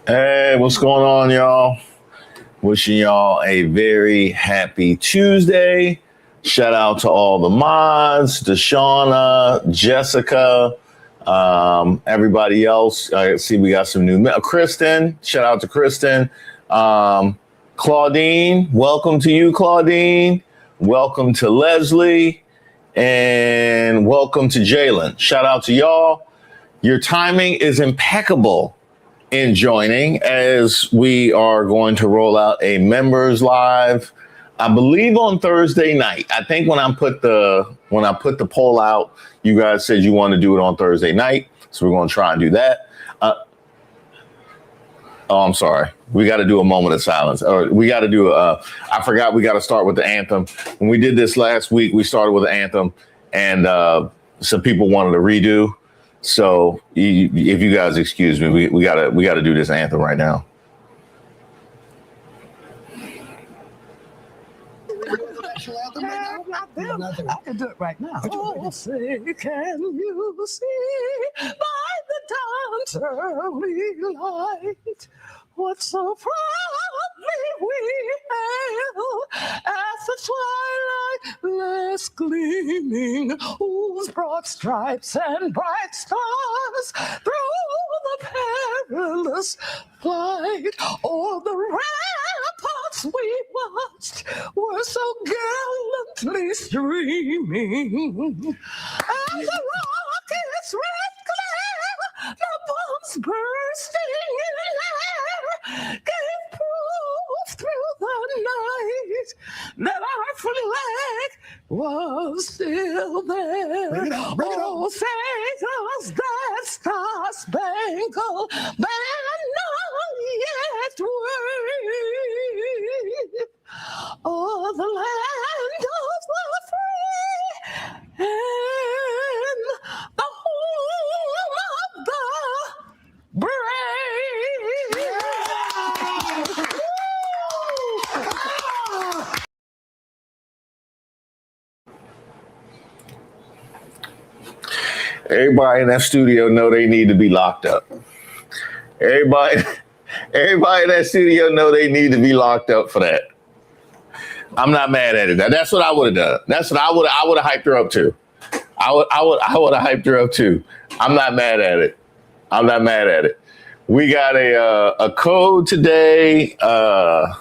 Hey, what's going on, y'all? Wishing y'all a very happy Tuesday. Shout out to all the mods, Deshauna, Jessica, everybody else. I see we got some new Kristen. Shout out to Kristen. Claudine, welcome to you, Claudine. Welcome to Leslie. And welcome to Jalen. Shout out to y'all. Your timing is impeccable in joining, as we are going to roll out a members live, I believe on Thursday night. I think when I put the poll out, you guys said you want to do it on Thursday night, so we're going to try and do that. I'm sorry. We got to do a moment of silence, or we got to do I forgot we got to start with the anthem. When we did this last week, we started with the anthem, and some people wanted to redo. So if you guys excuse me, we gotta do this anthem right now. I can do it right now. Oh, say, can you see by the dawn's early light what so proudly we hailed as the twilight less gleaming, whose broad stripes and bright stars through the perilous flight o'er the ramparts we watched were so gallantly streaming. As the rocket's red glare, the bombs bursting in air, gave proof through the night that our flag was still there. Bring it on, bring it on. Oh, say does that star-spangled banner yet wave o'er the land of the free and the home of the brave. Everybody in that studio know they need to be locked up. Everybody in that studio know they need to be locked up for that. I'm not mad at it. That's what I would have done. That's what I would have hyped her up to. I would have hyped her up too. I'm not mad at it. I'm not mad at it. We got a code today. The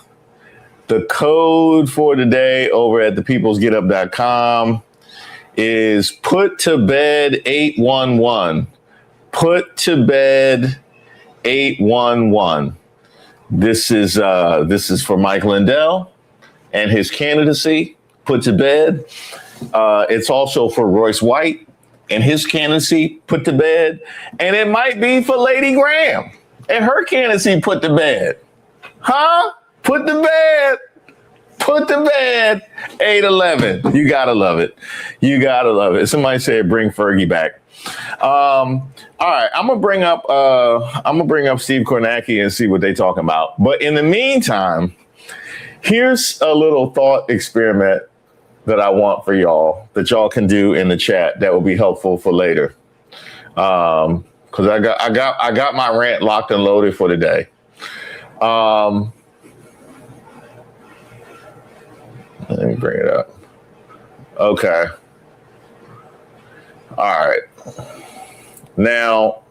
code for today over at thepeoplesgetup.com is put to bed 811. Put to bed 811. This is for Mike Lindell and his candidacy, put to bed. It's also for Royce White and his candidacy, put to bed. And it might be for Lady Graham and her candidacy, put to bed. Huh? Put to bed. Put to bed 811. You gotta love it. You gotta love it. Somebody said bring Fergie back. All right, I'm gonna bring up Steve Kornacki and see what they talking about. But in the meantime, here's a little thought experiment that I want for y'all that y'all can do in the chat that will be helpful for later. Because I got my rant locked and loaded for today. Let me bring it up. Okay. All right. Now,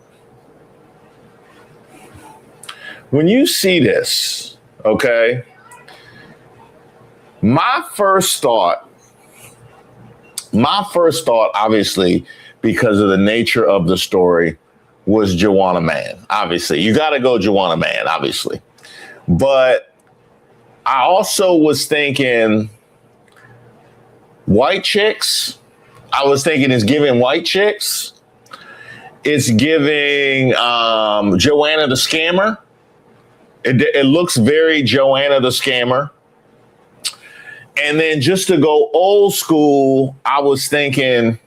when you see this, okay, my first thought, obviously, because of the nature of the story, was Joanna Man. Obviously, you got to go Joanna Man, obviously. But I also was thinking white chicks. I was thinking it's giving white chicks. It's giving Joanna the Scammer. It looks very Joanna the Scammer. And then just to go old school, I was thinking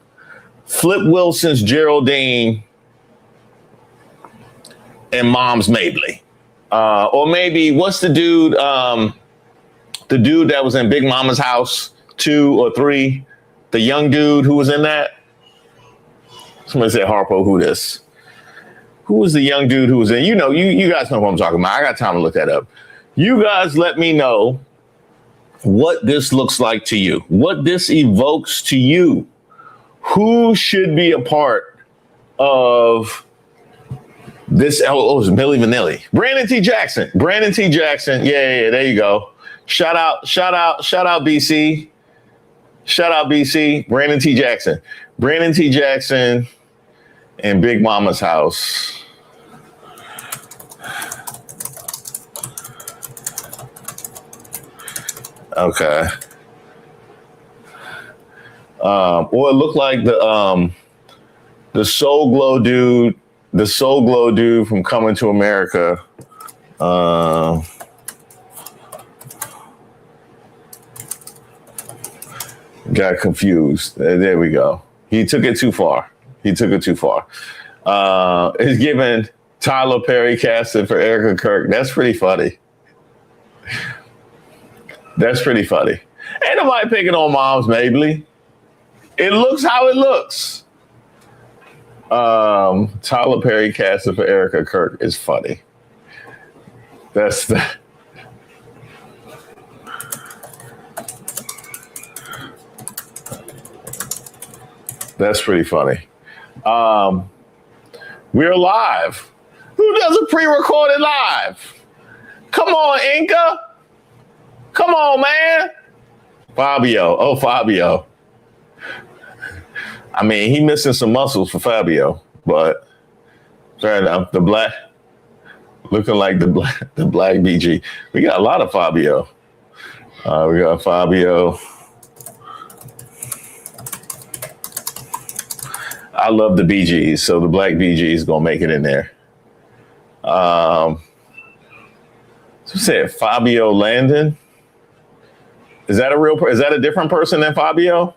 Flip Wilson's Geraldine and Mom's Mabley. Or maybe, what's the dude? The dude that was in Big Mama's House 2 or 3, the young dude who was in that. Somebody said Harpo, who this? who was the young dude who was in? You guys know who I'm talking about. I got time to look that up. You guys let me know what this looks like to you, what this evokes to you. Who should be a part of this? Oh, it's Milli Vanilli. Brandon T. Jackson. Yeah, there you go. Shout out, BC. Shout out, BC. Brandon T. Jackson in Big Mama's house. Okay. Or it looked like the Soul Glow dude from Coming to America. Got confused. There we go. He took it too far. It's given Tyler Perry casted for Erica Kirk. That's pretty funny. Ain't nobody picking on Mom's Mabley. It looks how it looks. Tyler Perry casted for Erica Kirk is funny. That's pretty funny. We're live. Who does a pre-recorded live? Come on, Inca. Come on, man. Fabio. I mean, he missing some muscles for Fabio, but fair enough. Looking like the black BG. We got a lot of Fabio. We got Fabio. I love the BGs, so the black BG is gonna make it in there. So said Fabio Landon. Is that a different person than Fabio?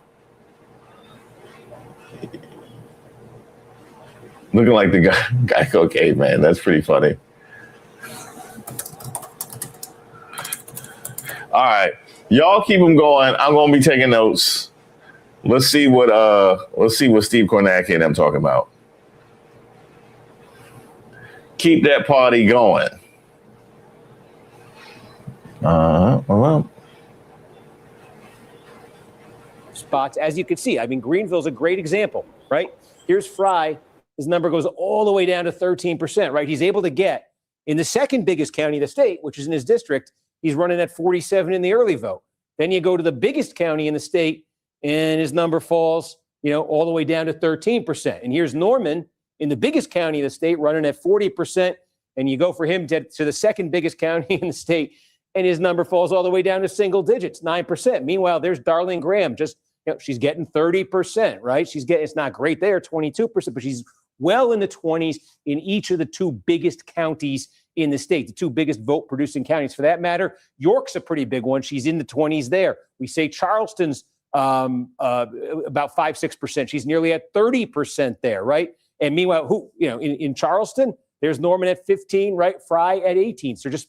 Looking like the Geico caveman. That's pretty funny. All right, y'all keep them going. I'm gonna be taking notes. Let's see what Steve Kornacki and I'm talking about. Keep that party going. Well. Spots, as you can see. I mean, Greenville's a great example, right? Here's Fry. His number goes all the way down to 13%, right? He's able to get in the second biggest county of the state, which is in his district. He's running at 47 in the early vote. Then you go to the biggest county in the state, and his number falls, all the way down to 13%. And here's Norman in the biggest county of the state running at 40%. And you go for him to the second biggest county in the state, and his number falls all the way down to single digits, 9%. Meanwhile, there's Darlene Graham, she's getting 30%, right? It's not great there, 22%, but she's well in the 20s in each of the two biggest counties in the state, the two biggest vote producing counties for that matter. York's a pretty big one. She's in the 20s there. We say Charleston's about 5-6%. She's nearly at 30% there, right? And meanwhile, in Charleston, there's Norman at 15, right? Fry at 18. So just,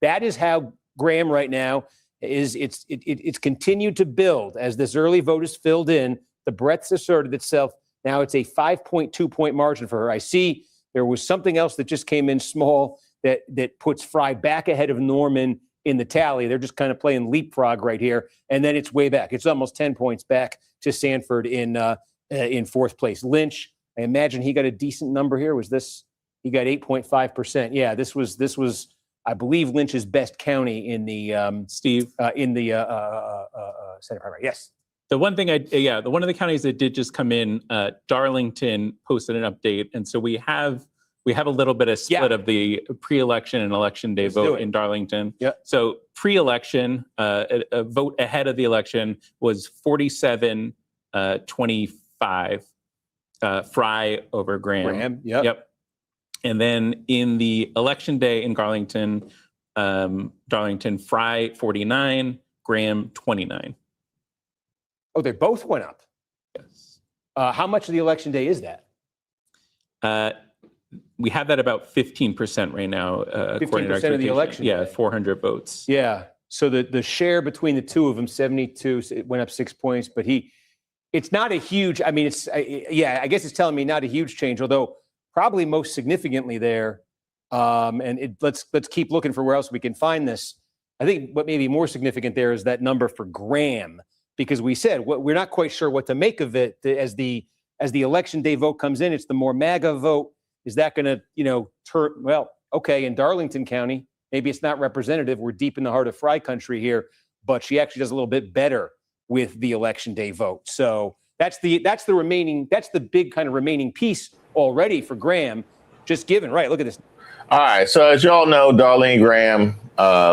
that is how Graham right now is. It's continued to build as this early vote is filled in. The breadth's asserted itself. Now it's a 5.2 point margin for her. I see there was something else that just came in small that puts Fry back ahead of Norman in the tally. They're just kind of playing leapfrog right here. And then it's way back. It's almost 10 points back to Sanford in fourth place. Lynch, I imagine he got a decent number here. He got 8.5%. Yeah, this was, I believe, Lynch's best county in the Senate primary. Yes. The one thing one of the counties that did just come in, Darlington posted an update. And so we have a little bit of split of the pre-election and election day vote in Darlington. Yeah. So pre-election, a vote ahead of the election was 47-25, Fry over Graham. Yep. And then in the election day in Darlington, Fry 49, Graham 29. Oh, they both went up. Yes. How much of the election day is that? We have that about 15% right now. 15% of the election. Yeah, 400 votes. Yeah. So the share between the two of them, 72, it went up 6 points. But it's not a huge. I mean, I guess it's telling me not a huge change. Although probably most significantly there, let's keep looking for where else we can find this. I think what may be more significant there is that number for Graham, because we said we're not quite sure what to make of it as the election day vote comes in. It's the more MAGA vote. Is that going to, turn? Well, okay, in Darlington County, maybe it's not representative. We're deep in the heart of Fry country here, but she actually does a little bit better with the election day vote. So that's the big kind of remaining piece already for Graham, just given, right? Look at this. All right. So as y'all know, Darlene Graham,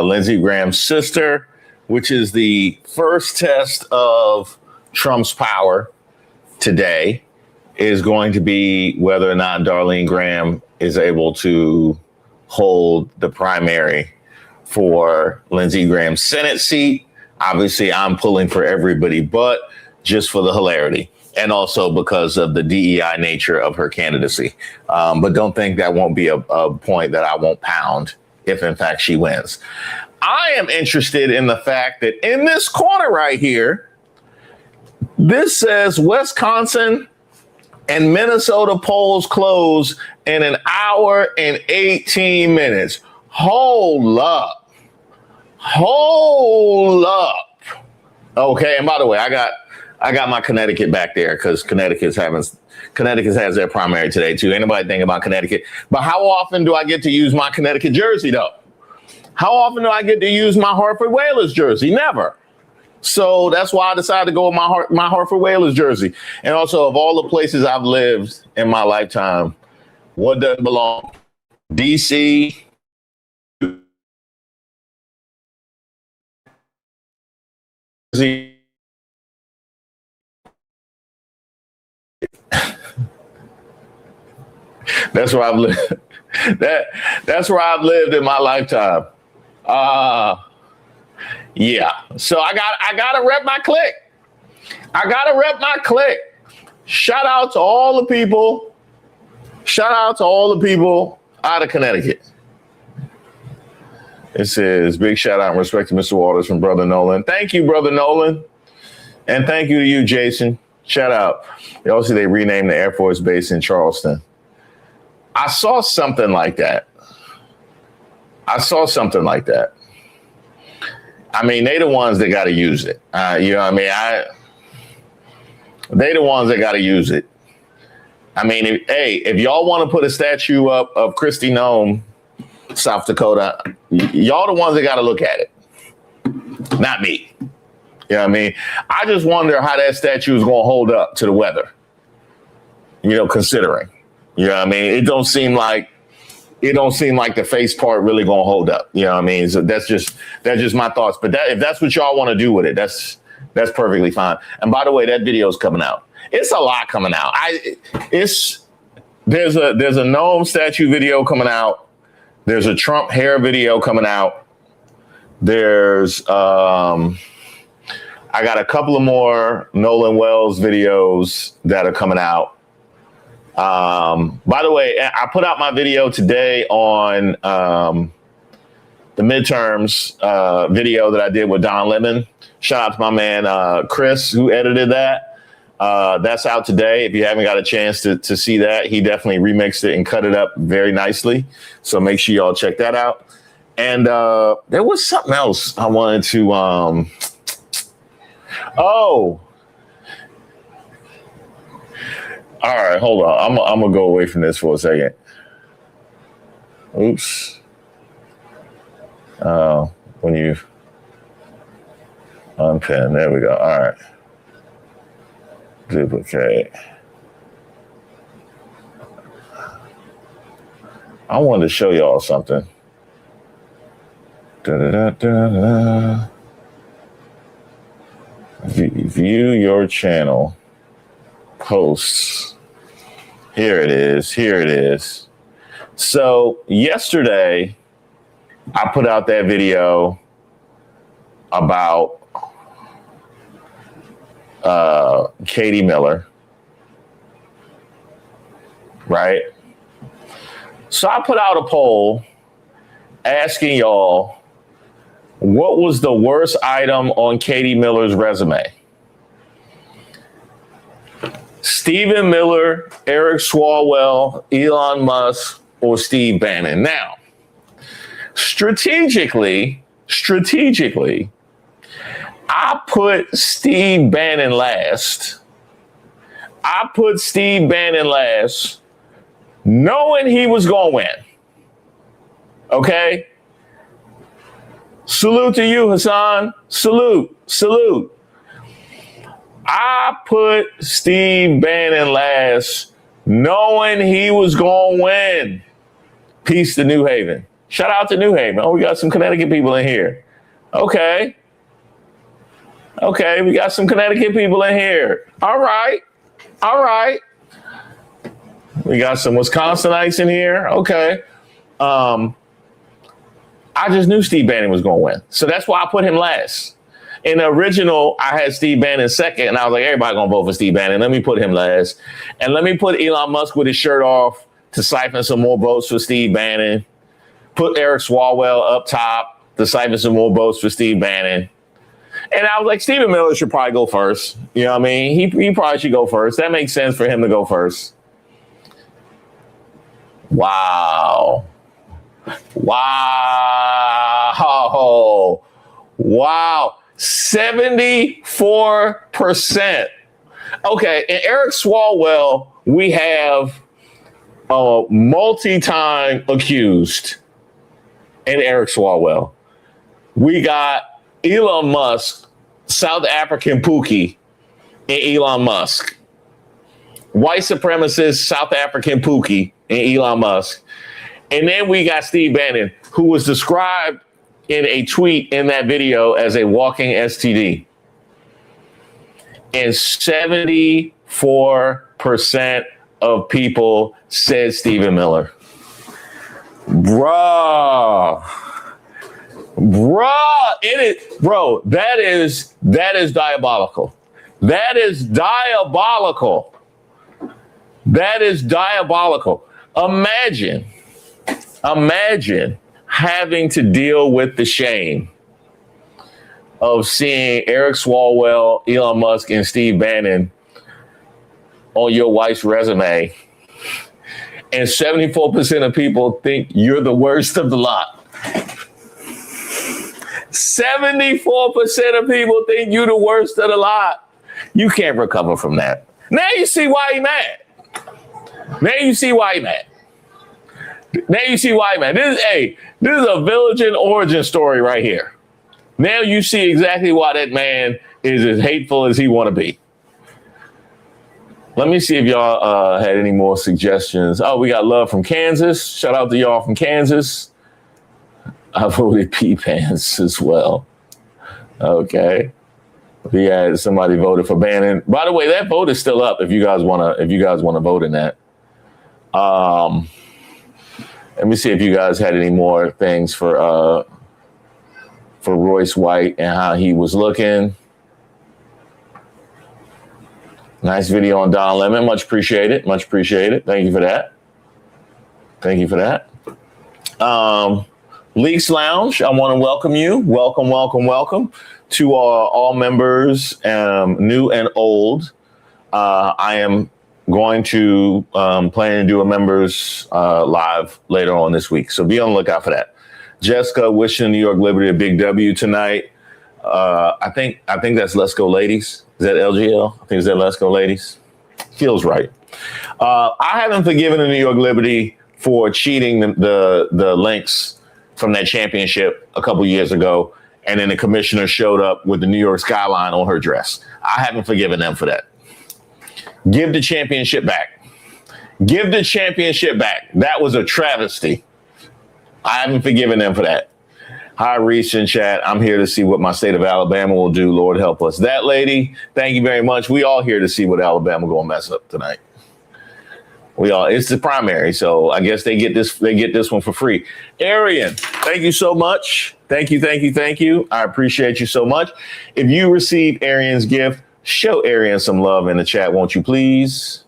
Lindsey Graham's sister, which is the first test of Trump's power today, is going to be whether or not Darlene Graham is able to hold the primary for Lindsey Graham's Senate seat. Obviously, I'm pulling for everybody, but just for the hilarity and also because of the DEI nature of her candidacy. But don't think that won't be a point that I won't pound if, in fact, she wins. I am interested in the fact that in this corner right here, this says Wisconsin and Minnesota polls close in 1 hour and 18 minutes. Hold up. Okay, and by the way, I got my Connecticut back there because Connecticut has their primary today too. Anybody think about Connecticut? But how often do I get to use my Connecticut jersey though? How often do I get to use my Hartford Whalers jersey? Never. So that's why I decided to go with my Hartford Whalers jersey. And also, of all the places I've lived in my lifetime, what doesn't belong? DC. That's where I've lived. That's where I've lived in my lifetime. Yeah. So I gotta rep my clique. Shout out to all the people. Out of Connecticut. It says, big shout out and respect to Mr. Waters from Brother Nolan. Thank you, Brother Nolan. And thank you to you, Jason. Shout out. Also, they renamed the Air Force Base in Charleston. I saw something like that. I mean, they the ones that got to use it. You know what I mean? They the ones that got to use it. I mean, if y'all want to put a statue up of Kristi Noem, South Dakota, y'all the ones that got to look at it. Not me. You know what I mean? I just wonder how that statue is going to hold up to the weather. Considering. You know what I mean? It don't seem like the face part really gonna hold up. You know what I mean? So that's just my thoughts. But if that's what y'all want to do with it, that's perfectly fine. And by the way, that video is coming out. It's a lot coming out. There's a Noam statue video coming out. There's a Trump hair video coming out. There's I got a couple of more Nolan Wells videos that are coming out. By the way, I put out my video today on the midterms video that I did with Don Lemon. Shout out to my man Chris, who edited that. That's out today. If you haven't got a chance to see that, he definitely remixed it and cut it up very nicely. So make sure y'all check that out. And there was something else I wanted to all right, hold on. I'm gonna go away from this for a second. Oops. When you unpin, there we go. All right. Duplicate. I wanted to show y'all something. View your channel. Posts. Here it is. So yesterday, I put out that video about Katie Miller, right? So I put out a poll asking y'all, what was the worst item on Katie Miller's resume? Stephen Miller, Eric Swalwell, Elon Musk, or Steve Bannon. Now, strategically, I put Steve Bannon last. Knowing he was going to win. Okay? Salute to you, Hassan. Salute. I put Steve Bannon last, knowing he was going to win. Peace to New Haven. Shout out to New Haven. Oh, we got some Connecticut people in here. Okay, we got some Connecticut people in here. All right. We got some Wisconsinites in here. Okay. I just knew Steve Bannon was going to win. So that's why I put him last. In the original, I had Steve Bannon second, and I was like, everybody going to vote for Steve Bannon. Let me put him last. And let me put Elon Musk with his shirt off to siphon some more votes for Steve Bannon. Put Eric Swalwell up top to siphon some more votes for Steve Bannon. And I was like, Stephen Miller should probably go first. You know what I mean? He probably should go first. That makes sense for him to go first. Wow. 74%. Okay, and Eric Swalwell, we have a multi-time accused in Eric Swalwell. We got Elon Musk, South African Pookie, and Elon Musk. White supremacist South African Pookie and Elon Musk. And then we got Steve Bannon, who was described in a tweet in that video as a walking STD. And 74% of people said Stephen Miller. Bruh, that is diabolical. That is diabolical. Imagine having to deal with the shame of seeing Eric Swalwell, Elon Musk, and Steve Bannon on your wife's resume. And 74% of people think you're the worst of the lot. 74% of people think you're the worst of the lot. You can't recover from that. Now you see why he mad. This is a village and origin story right here. Now you see exactly why that man is as hateful as he want to be. Let me see if y'all had any more suggestions. Oh, we got love from Kansas. Shout out to y'all from Kansas. I voted P-Pants as well. Okay. We had somebody voted for Bannon. By the way, that vote is still up if you guys wanna vote in that. Let me see if you guys had any more things for Royce White and how he was looking. Nice video on Don Lemon. Much appreciated. Thank you for that. Leaks Lounge, I want to welcome you. Welcome to all members, new and old. I am going to plan to do a members live later on this week. So be on the lookout for that. Jessica wishing New York Liberty a big W tonight. I think that's Let's Go Ladies. Is that LGL? I think it's that Let's Go Ladies. Feels right. I haven't forgiven the New York Liberty for cheating the links from that championship a couple years ago. And then the commissioner showed up with the New York skyline on her dress. I haven't forgiven them for that. Give the championship back. That was a travesty. I haven't forgiven them for that. Hi, Reese in chat. I'm here to see what my state of Alabama will do. Lord help us. That lady, thank you very much. We all here to see what Alabama going to mess up tonight. It's the primary, so I guess they get this one for free. Arian, thank you so much. Thank you. I appreciate you so much. If you receive Arian's gift, show Arian some love in the chat, won't you please?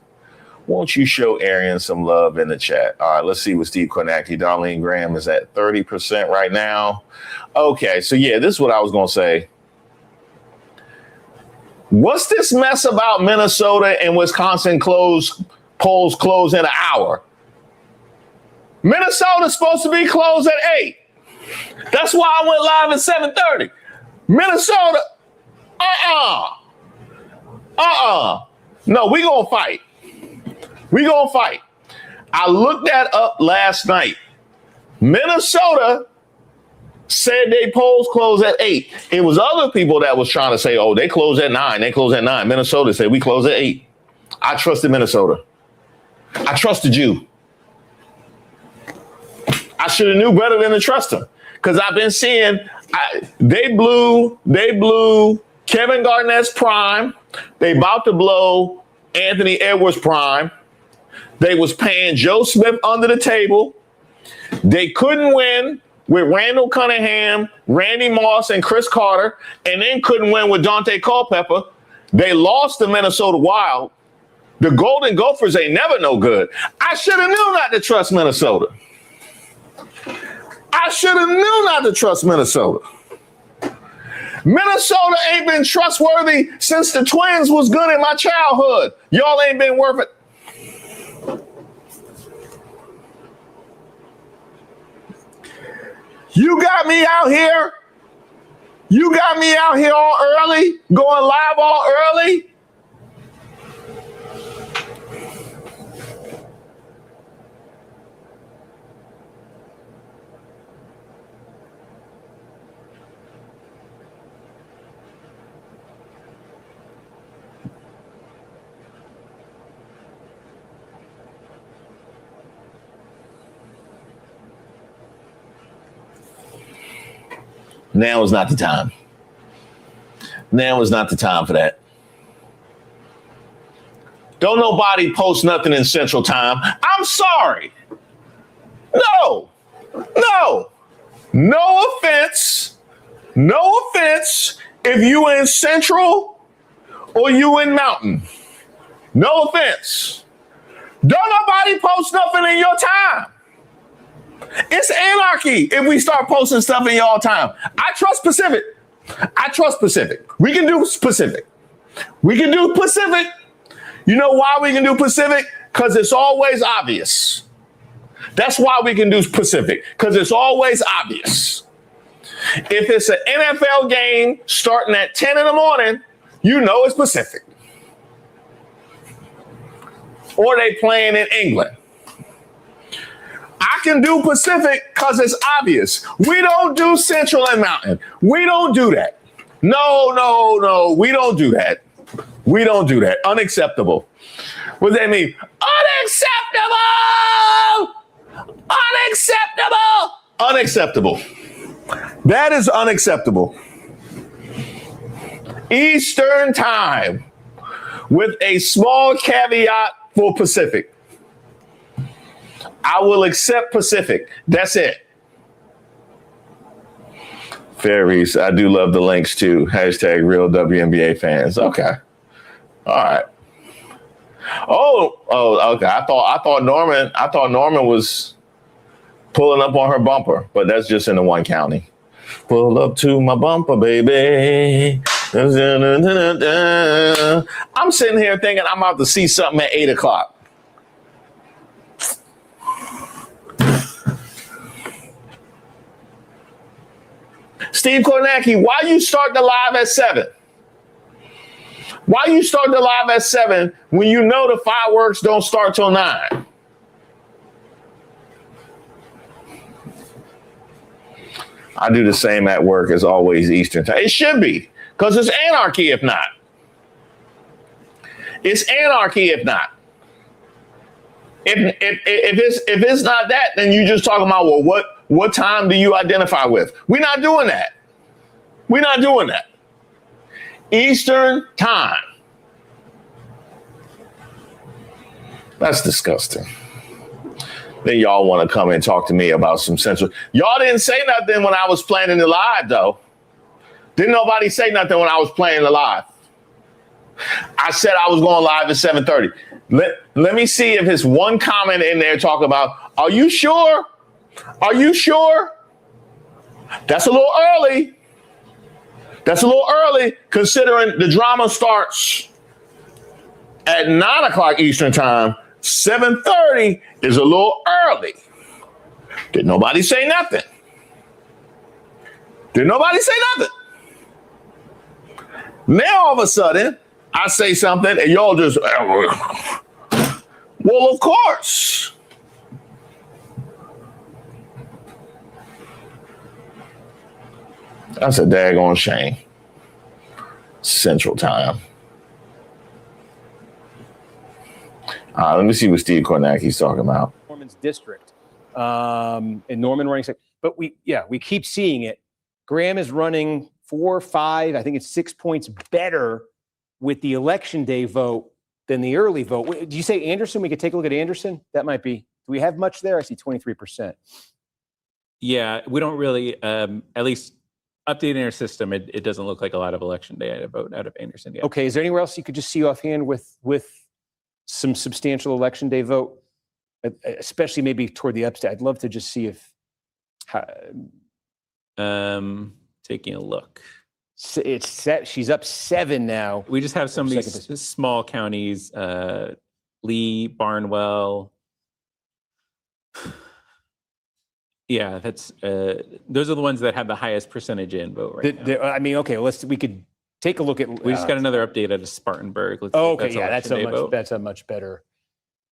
Won't you show Arian some love in the chat? All right, let's see what Steve Kornacki, Darlene Graham is at 30% right now. Okay, so yeah, this is what I was going to say. What's this mess about Minnesota and Wisconsin polls close in an hour? Minnesota's supposed to be closed at 8. That's why I went live at 7:30. Minnesota, No, we gonna fight. We gonna fight. I looked that up last night. Minnesota said they polls close at 8. It was other people that was trying to say, oh, they close at 9. They close at 9. Minnesota said we close at 8. I trusted Minnesota. I trusted you. I should have knew better than to trust them. Because I've been seeing they blew Kevin Garnett's prime. They about to blow Anthony Edwards' prime. They was paying Joe Smith under the table. They couldn't win with Randall Cunningham, Randy Moss, and Chris Carter, and then couldn't win with Dante Culpepper. They lost to Minnesota Wild. The Golden Gophers ain't never no good. I should have knew not to trust Minnesota. I should have knew not to trust Minnesota. Minnesota ain't been trustworthy since the Twins was good in my childhood. Y'all ain't been worth it. You got me out here. You got me out here all early, going live all early. Now is not the time. Now is not the time for that. Don't nobody post nothing in Central Time. I'm sorry. No offense. No offense if you in Central or you in Mountain. No offense. Don't nobody post nothing in your time. It's anarchy if we start posting stuff in y'all time. I trust Pacific. We can do Pacific. You know why we can do Pacific? Because it's always obvious. That's why we can do Pacific, because it's always obvious. If it's an NFL game starting at 10 in the morning, you know it's Pacific. Or they playing in England. I can do Pacific because it's obvious. We don't do Central and Mountain. We don't do that. No. We don't do that. Unacceptable. What does that mean? Unacceptable. That is unacceptable. Eastern time with a small caveat for Pacific. I will accept Pacific. That's it. Fairies, I do love the links too. Hashtag real WNBA fans. Okay. All right. Oh, okay. I thought Norman was pulling up on her bumper, but that's just in the one county. Pull up to my bumper, baby. I'm sitting here thinking I'm about to see something at 8:00. Steve Kornacki, why you start the live at 7? Why you start the live at 7 when you know the fireworks don't start till 9? I do the same at work as always Eastern time. It should be, because it's anarchy if not. It's anarchy if not. If it's not that, then you just talking about, well, what time do you identify with? We're not doing that. Eastern time. That's disgusting. Then y'all want to come and talk to me about some Central. Y'all didn't say nothing when I was planning the live, though. Didn't nobody say nothing when I was playing the live. I said I was going live at 7:30. Let me see if there's one comment in there talking about, are you sure? Are you sure? That's a little early. That's a little early considering the drama starts at 9 o'clock Eastern time. 7:30 is a little early. Did nobody say nothing? Did nobody say nothing? Now all of a sudden, I say something and y'all just, well, of course. That's a daggone shame. Central time. Let me see what Steve Kornacki's talking about. Norman's district, and Norman running second. But we keep seeing it. Graham is running 4 or 5. I think it's 6 points better with the election day vote than the early vote. Do you say Anderson? We could take a look at Anderson. That might be. Do we have much there? I see 23%. Yeah, we don't really. At least updating our system, it doesn't look like a lot of election day vote out of Anderson yet. Okay, is there anywhere else you could just see offhand with some substantial election day vote, especially maybe toward the upstate? I'd love to just see if. Taking a look. It's set. She's up 7 now. We just have some of these small counties, Lee, Barnwell. Yeah, that's those are the ones that have the highest percentage in vote now. I mean, okay, we could take a look at. We just got another update out of Spartanburg. Let's that's a much better.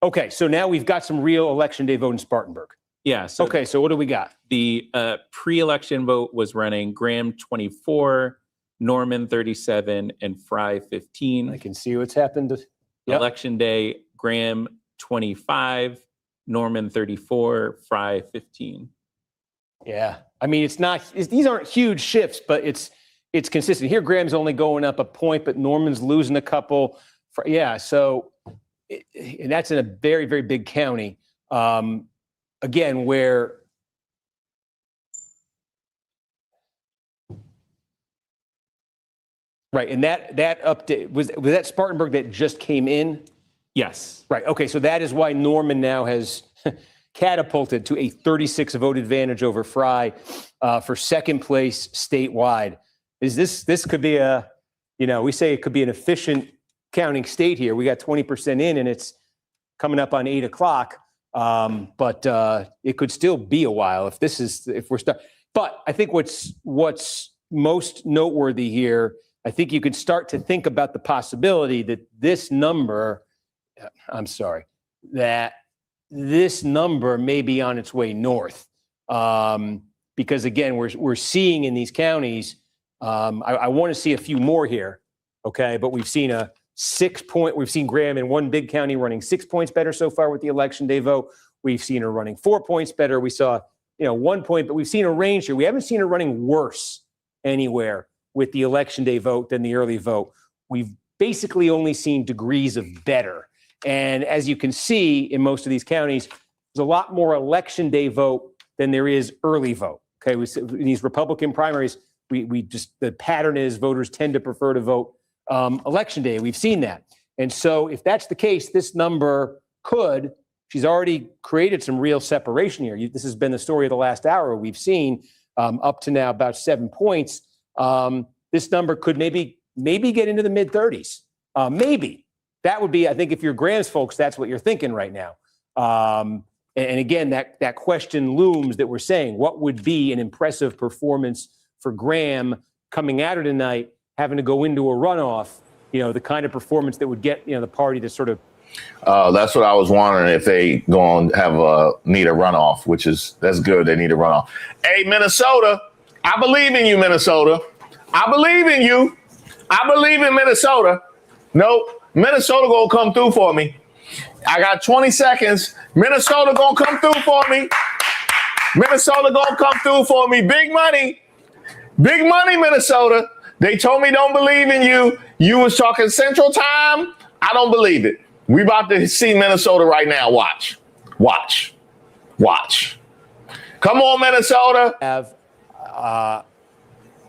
Okay, so now we've got some real election day vote in Spartanburg. Yeah. So okay, so what do we got? The pre-election vote was running Graham 24, Norman 37, and Fry 15. I can see what's happened. Yep. Election day, Graham 25, Norman 34, Fry 15. Yeah, I mean, these aren't huge shifts, but it's consistent. Here, Graham's only going up a point, but Norman's losing a couple. So and that's in a very, very big county. Again, where right, and that update was that Spartanburg that just came in? Yes. Right. Okay, so that is why Norman now has catapulted to a 36 vote advantage over Fry for second place statewide. This could be we say it could be an efficient counting state here. We got 20% in, and it's coming up on 8 o'clock. But it could still be a while if we're stuck. But I think what's most noteworthy here, I think you could start to think about the possibility that this number may be on its way north. Because again, we're seeing in these counties, I want to see a few more here. Okay. But we've seen we've seen Graham in one big county running 6 points better so far with the election day vote. We've seen her running 4 points better. We saw, 1 point, but we've seen a range here. We haven't seen her running worse anywhere with the election day vote than the early vote. We've basically only seen degrees of better. And as you can see in most of these counties, there's a lot more election day vote than there is early vote. Okay, in these Republican primaries, the pattern is voters tend to prefer to vote election day. We've seen that. And so if that's the case, this number she's already created some real separation here. This has been the story of the last hour. We've seen up to now about 7 points. This number could maybe get into the mid 30s. Maybe. That would be, I think if you're Graham's folks, that's what you're thinking right now. And again, that question looms that we're saying, what would be an impressive performance for Graham coming at her tonight, having to go into a runoff, the kind of performance that would get, the party to sort of. That's what I was wondering, if they going to need a runoff, that's good. They need a runoff. Hey, Minnesota, I believe in you, Minnesota. I believe in you. I believe in Minnesota. Nope. Minnesota going to come through for me. I got 20 seconds. Minnesota going to come through for me. Minnesota going to come through for me. Big money. Big money, Minnesota. They told me don't believe in you. You was talking Central Time. I don't believe it. We about to see Minnesota right now. Watch. Come on, Minnesota. Have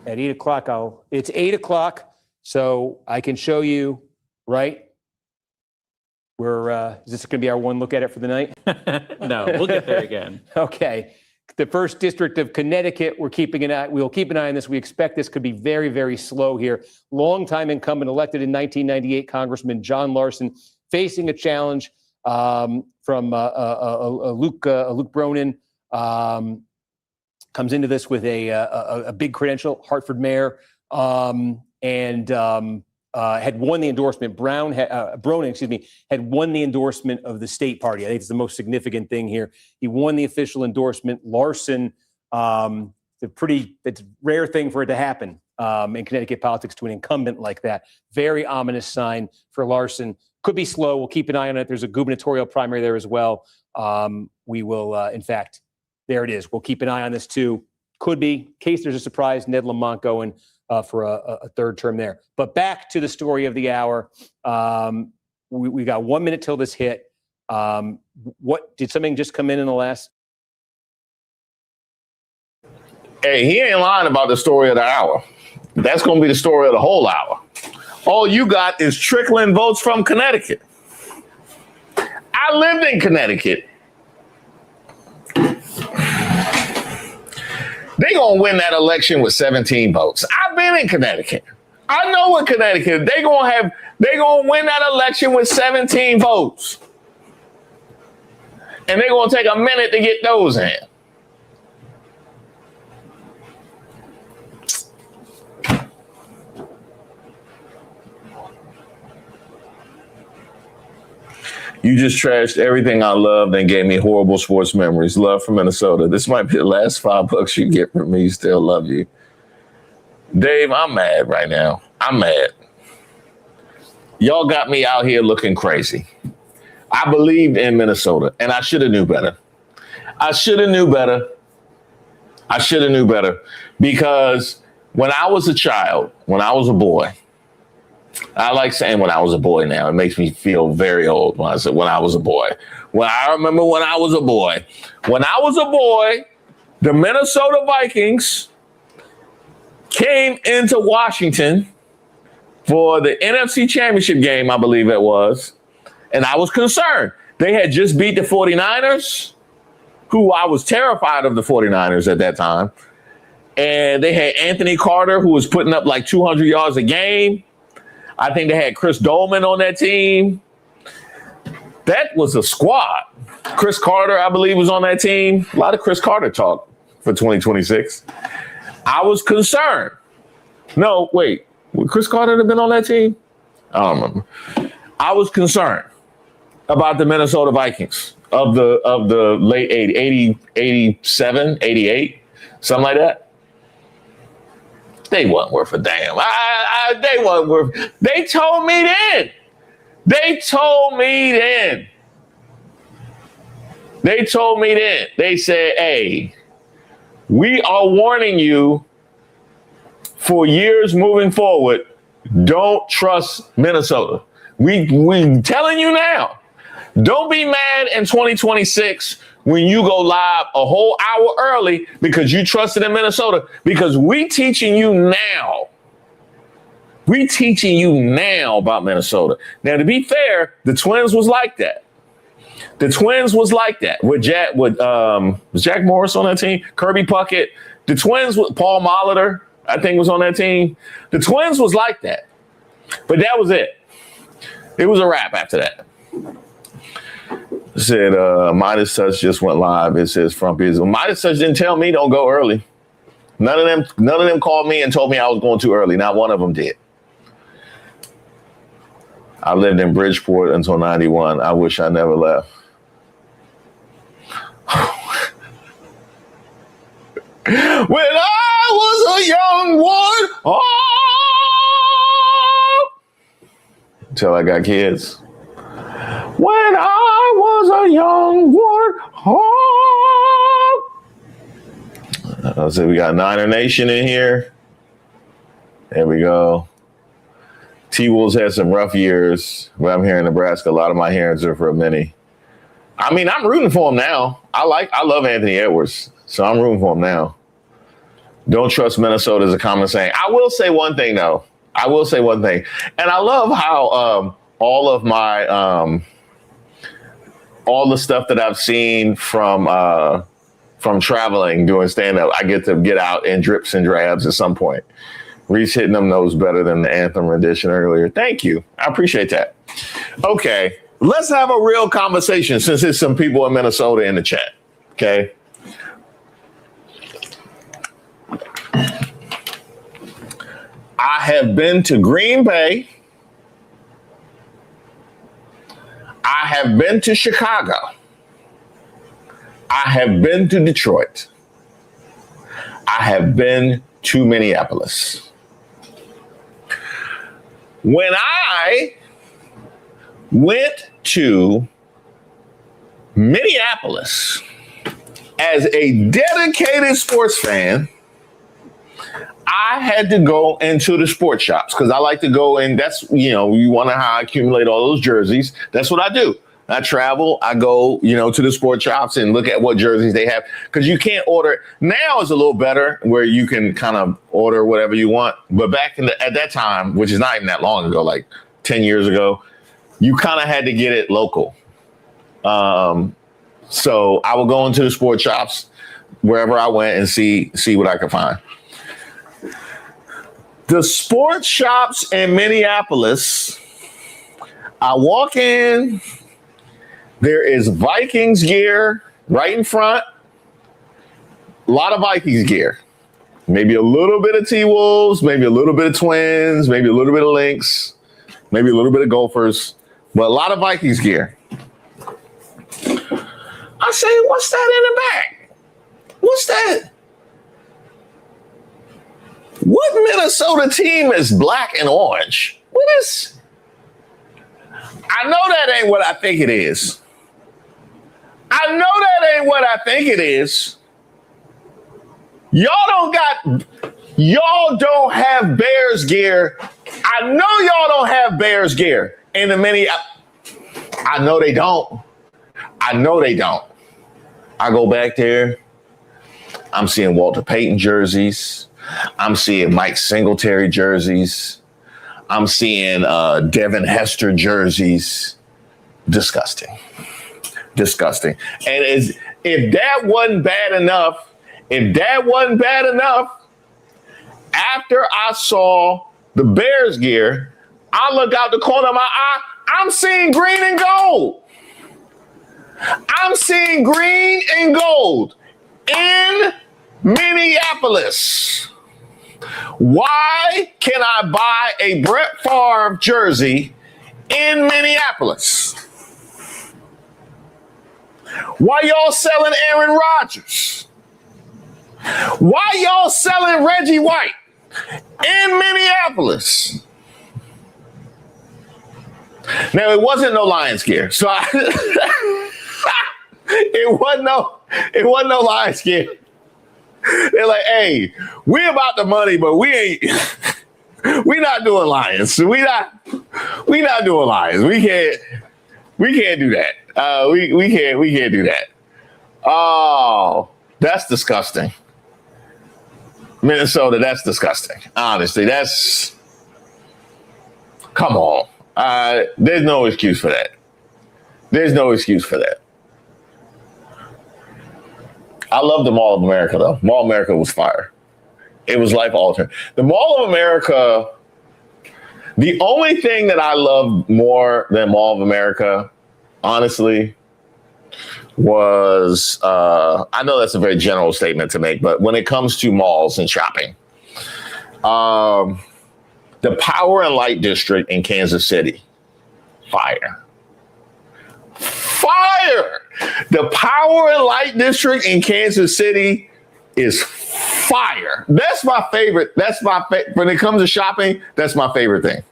at 8 o'clock, it's 8 o'clock, so I can show you, right? Is this going to be our one look at it for the night? No, we'll get there again. Okay, The first district of Connecticut, we'll keep an eye on this. We expect this could be very, very slow here. Longtime incumbent elected in 1998, Congressman John Larson, facing a challenge from Luke Bronin. Comes into this with a big credential, Hartford mayor, and had won the endorsement. Bronin, had won the endorsement of the state party. I think it's the most significant thing here. He won the official endorsement. Larson, it's a rare thing for it to happen in Connecticut politics to an incumbent like that. Very ominous sign for Larson. Could be slow. We'll keep an eye on it. There's a gubernatorial primary there as well. We will, in fact, there it is. We'll keep an eye on this too. Could be, in case there's a surprise, Ned Lamont going for a third term there. But back to the story of the hour. We got 1 minute till this hit. What did something just come in the last? Hey, he ain't lying about the story of the hour. That's going to be the story of the whole hour. All you got is trickling votes from Connecticut. I lived in Connecticut. They gonna win that election with 17 votes. I've been in Connecticut. I know what Connecticut. They gonna win that election with 17 votes. And they're gonna take a minute to get those in. You just trashed everything I loved and gave me horrible sports memories. Love from Minnesota. This might be the last $5 you get from me. Still love you. Dave, I'm mad right now. I'm mad. Y'all got me out here looking crazy. I believed in Minnesota, and I should have knew better. I should have knew better because when I was a child, when I was a boy, I like saying when I was a boy now. It makes me feel very old when I said when I was a boy. I remember when I was a boy. When I was a boy, the Minnesota Vikings came into Washington for the NFC Championship game, I believe it was. And I was concerned. They had just beat the 49ers, who I was terrified of the 49ers at that time. And they had Anthony Carter, who was putting up like 200 yards a game. I think they had Chris Dolman on that team. That was a squad. Chris Carter, I believe, was on that team. A lot of Chris Carter talk for 2026. I was concerned. No, wait. Would Chris Carter have been on that team? I don't remember. I was concerned about the Minnesota Vikings of the late 80, 87, 88, something like that. They wasn't worth a damn. They wasn't worth. They told me then. They said, hey, we are warning you for years moving forward. Don't trust Minnesota. We telling you now. Don't be mad in 2026 when you go live a whole hour early because you trusted in Minnesota, because we teaching you now. We teaching you now about Minnesota. Now, to be fair, the Twins was like that. With Jack Morris on that team, Kirby Puckett. The Twins with Paul Molitor, I think, was on that team. The Twins was like that. But that was it. It was a wrap after that. It said Midas Touch just went live. It says front page. Midas Touch didn't tell me don't go early. None of them called me and told me I was going too early. Not one of them did. I lived in Bridgeport until 91. I wish I never left. When I was a young one, until I got kids. When I was a young one, so we got Niner Nation in here. There we go. T-Wolves had some rough years, but I'm here in Nebraska. A lot of my hearings are for a mini. I mean, I'm rooting for him now. I love Anthony Edwards, so I'm rooting for him now. Don't trust Minnesota is a common saying. I will say one thing, though. And I love how all of my all the stuff that I've seen from from traveling, doing stand-up. I get to get out in drips and drabs at some point. Reese hitting them knows better than the anthem rendition earlier. Thank you. I appreciate that. Okay, let's have a real conversation since there's some people in Minnesota in the chat. Okay. I have been to Green Bay. I have been to Chicago. I have been to Detroit. I have been to Minneapolis. When I went to Minneapolis as a dedicated sports fan, I had to go into the sports shops because I like to go in. That's, you know, you want to how I accumulate all those jerseys. That's what I do. I travel, I go, you know, to the sports shops and look at what jerseys they have because you can't order. Now is a little better where you can kind of order whatever you want. But back at that time, which is not even that long ago, like 10 years ago, you kind of had to get it local. So I would go into the sports shops wherever I went and see what I could find. The sports shops in Minneapolis, I walk in, there is Vikings gear right in front. A lot of Vikings gear. Maybe a little bit of T-Wolves, maybe a little bit of Twins, maybe a little bit of Lynx, maybe a little bit of Gophers, but a lot of Vikings gear. I say, what's that in the back? What's that? What Minnesota team is black and orange? What is? I know that ain't what I think it is. I know that ain't what I think it is. Y'all don't have Bears gear. I know y'all don't have Bears gear in the I know they don't. I know they don't. I go back there. I'm seeing Walter Payton jerseys. I'm seeing Mike Singletary jerseys. I'm seeing Devin Hester jerseys. Disgusting. Disgusting. And if that wasn't bad enough, after I saw the Bears gear, I look out the corner of my eye, I'm seeing green and gold. I'm seeing green and gold in Minneapolis. Why can I buy a Brett Favre jersey in Minneapolis? Why y'all selling Aaron Rodgers? Why y'all selling Reggie White in Minneapolis? Now it wasn't no Lions gear, so it wasn't no Lions gear. They're like, hey, we about the money, but we not doing Lions. We not doing Lions. We can't do that. We can't do that. Oh, that's disgusting. Minnesota, that's disgusting. Honestly, come on. There's no excuse for that. There's no excuse for that. I love the Mall of America, though. Mall of America was fire. It was life altering. The Mall of America, the only thing that I love more than Mall of America, honestly, was, I know that's a very general statement to make, but when it comes to malls and shopping, the Power and Light District in Kansas City, fire. Fire! The Power and Light District in Kansas City is fire. That's my favorite. When it comes to shopping, that's my favorite thing.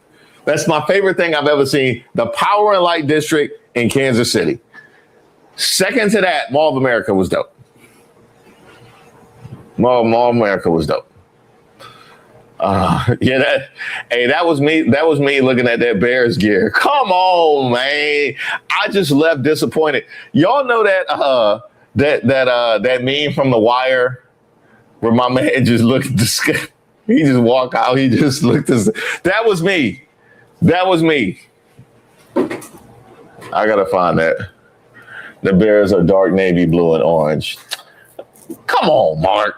That's my favorite thing I've ever seen. The Power and Light District in Kansas City. Second to that, Mall of America was dope. Mall of America was dope. That was me. That was me looking at that Bears gear. Come on, man. I just left disappointed. Y'all know that meme from The Wire where my man just looked disgusted. He just walked out. He just looked that was me. That was me. I gotta find that. The Bears are dark navy blue and orange. Come on, Mark.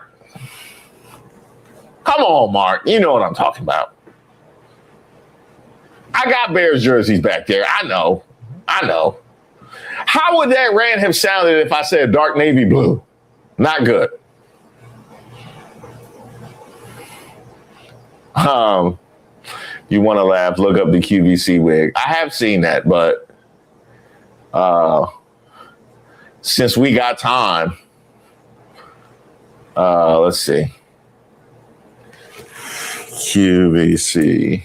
Come on, Mark. You know what I'm talking about. I got Bears jerseys back there. I know. How would that rant have sounded if I said dark navy blue? Not good. You want to laugh, look up the QVC wig. I have seen that, but since we got time, let's see. QVC.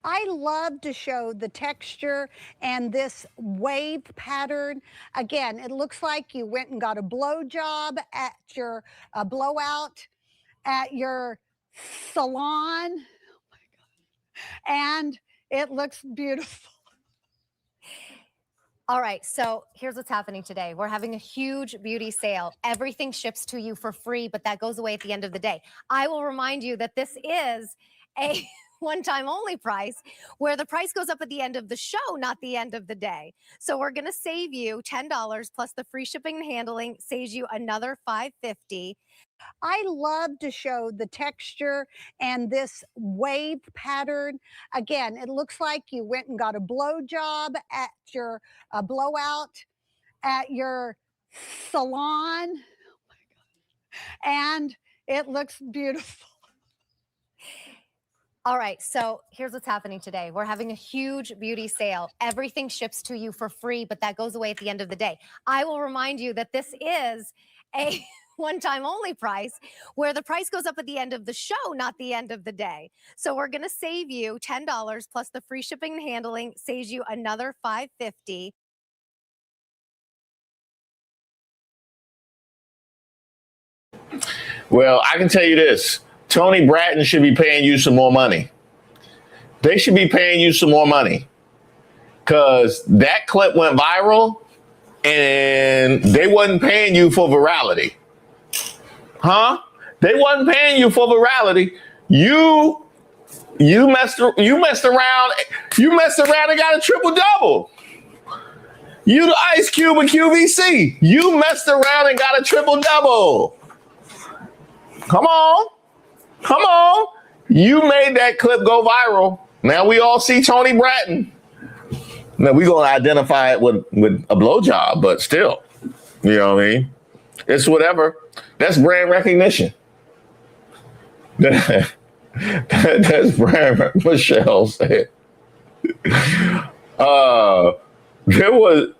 I love to show the texture and this wave pattern. Again, it looks like you went and got a blow job at your blowout at your salon. Oh my God. And it looks beautiful. All right, so here's what's happening today. We're having a huge beauty sale. Everything ships to you for free, but that goes away at the end of the day. I will remind you that this is a one-time only price where the price goes up at the end of the show, not the end of the day. So we're going to save you $10 plus the free shipping and handling saves you another $5.50. I love to show the texture and this wave pattern. Again, it looks like you went and got a blow job at your blowout at your salon. Oh my God. And it looks beautiful. All right, so here's what's happening today. We're having a huge beauty sale. Everything ships to you for free, but that goes away at the end of the day. I will remind you that this is a one-time only price where the price goes up at the end of the show, not the end of the day. So we're going to save you $10 plus the free shipping and handling saves you another $5.50. Well, I can tell you this. Tony Bratton should be paying you some more money. They should be paying you some more money because that clip went viral and they wasn't paying you for virality. Huh? They wasn't paying you for virality. You messed around and got a triple double. You the Ice Cube and QVC. You messed around and got a triple double. Come on. You made that clip go viral. Now we all see Tony Bratton. Now we're going to identify it with a blowjob, but still, you know what I mean? It's whatever. That's brand recognition. That's brand. Michelle said. There was.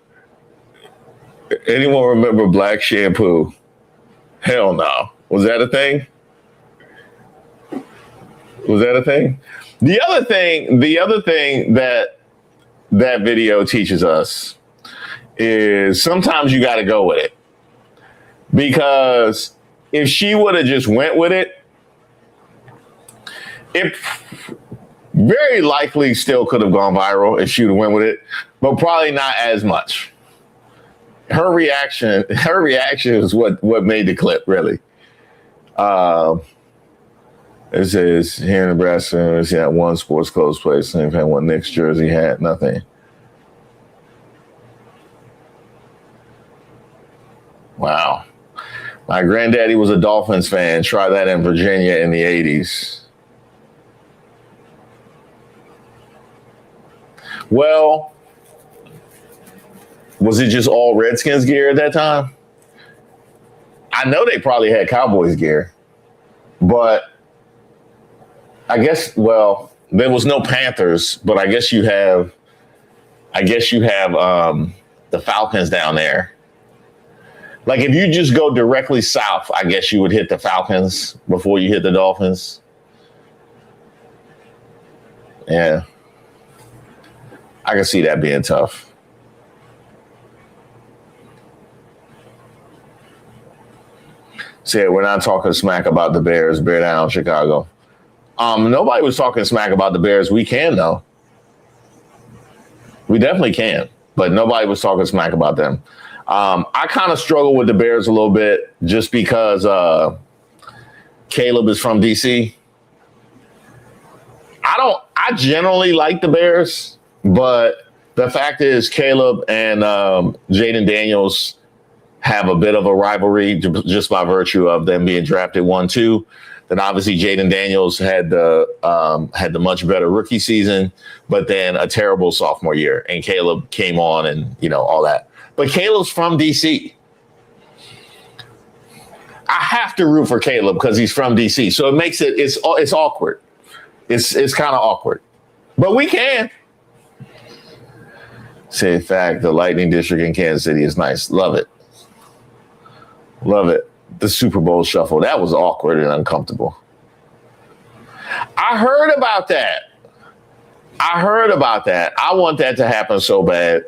Anyone remember Black Shampoo? Hell no. Was that a thing? The other thing that video teaches us is sometimes you got to go with it. Because if she would have just went with it, it very likely still could have gone viral if she would have went with it, but probably not as much. Her reaction is what made the clip, really. It says here in Nebraska, it's at one sports clothes place. They've had one Knicks jersey, hat, nothing. Wow. My granddaddy was a Dolphins fan. Try that in Virginia in the 80s. Well, was it just all Redskins gear at that time? I know they probably had Cowboys gear, but I guess, well, there was no Panthers, but I guess you have the Falcons down there. Like if you just go directly south, I guess you would hit the Falcons before you hit the Dolphins. Yeah. I can see that being tough. Said we're not talking smack about the Bears. Bear down, Chicago. Nobody was talking smack about the Bears. We can, though. We definitely can, but nobody was talking smack about them. I kind of struggle with the Bears a little bit just because Caleb is from DC. I generally like the Bears, but the fact is Caleb and Jaden Daniels have a bit of a rivalry just by virtue of them being drafted 1-2. Then obviously Jaden Daniels had the much better rookie season, but then a terrible sophomore year. And Caleb came on and, all that. But Caleb's from DC. I have to root for Caleb because he's from DC. So it makes it's awkward. It's kind of awkward. But we can. Say in fact, the Lightning District in Kansas City is nice. Love it. Love it. The Super Bowl shuffle. That was awkward and uncomfortable. I heard about that. I want that to happen so bad.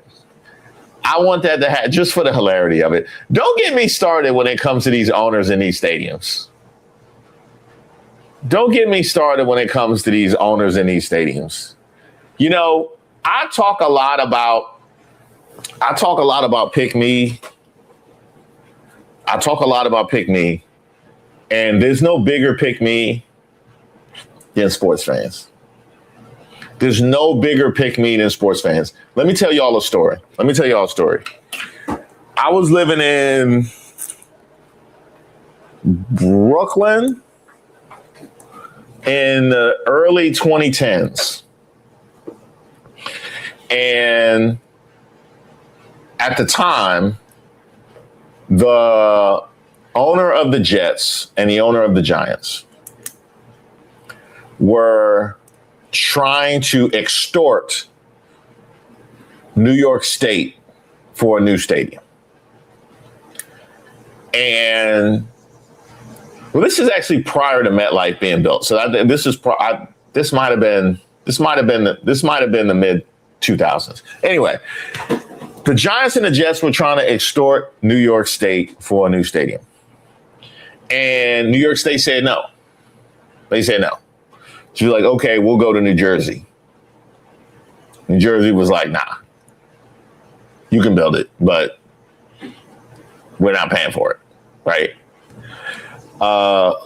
I want that to happen just for the hilarity of it. Don't get me started when it comes to these owners in these stadiums. Don't get me started when it comes to these owners in these stadiums. I talk a lot about pick me. I talk a lot about pick me, and there's no bigger pick me than sports fans. There's no bigger pick me than sports fans. Let me tell y'all a story. I was living in Brooklyn in the early 2010s. And at the time, the owner of the Jets and the owner of the Giants were trying to extort New York State for a new stadium. And this is actually prior to MetLife being built. So this might have been the mid 2000s. Anyway, the Giants and the Jets were trying to extort New York State for a new stadium. And New York State said no. They said no. She was like, okay, we'll go to New Jersey. New Jersey was like, nah, you can build it, but we're not paying for it, right?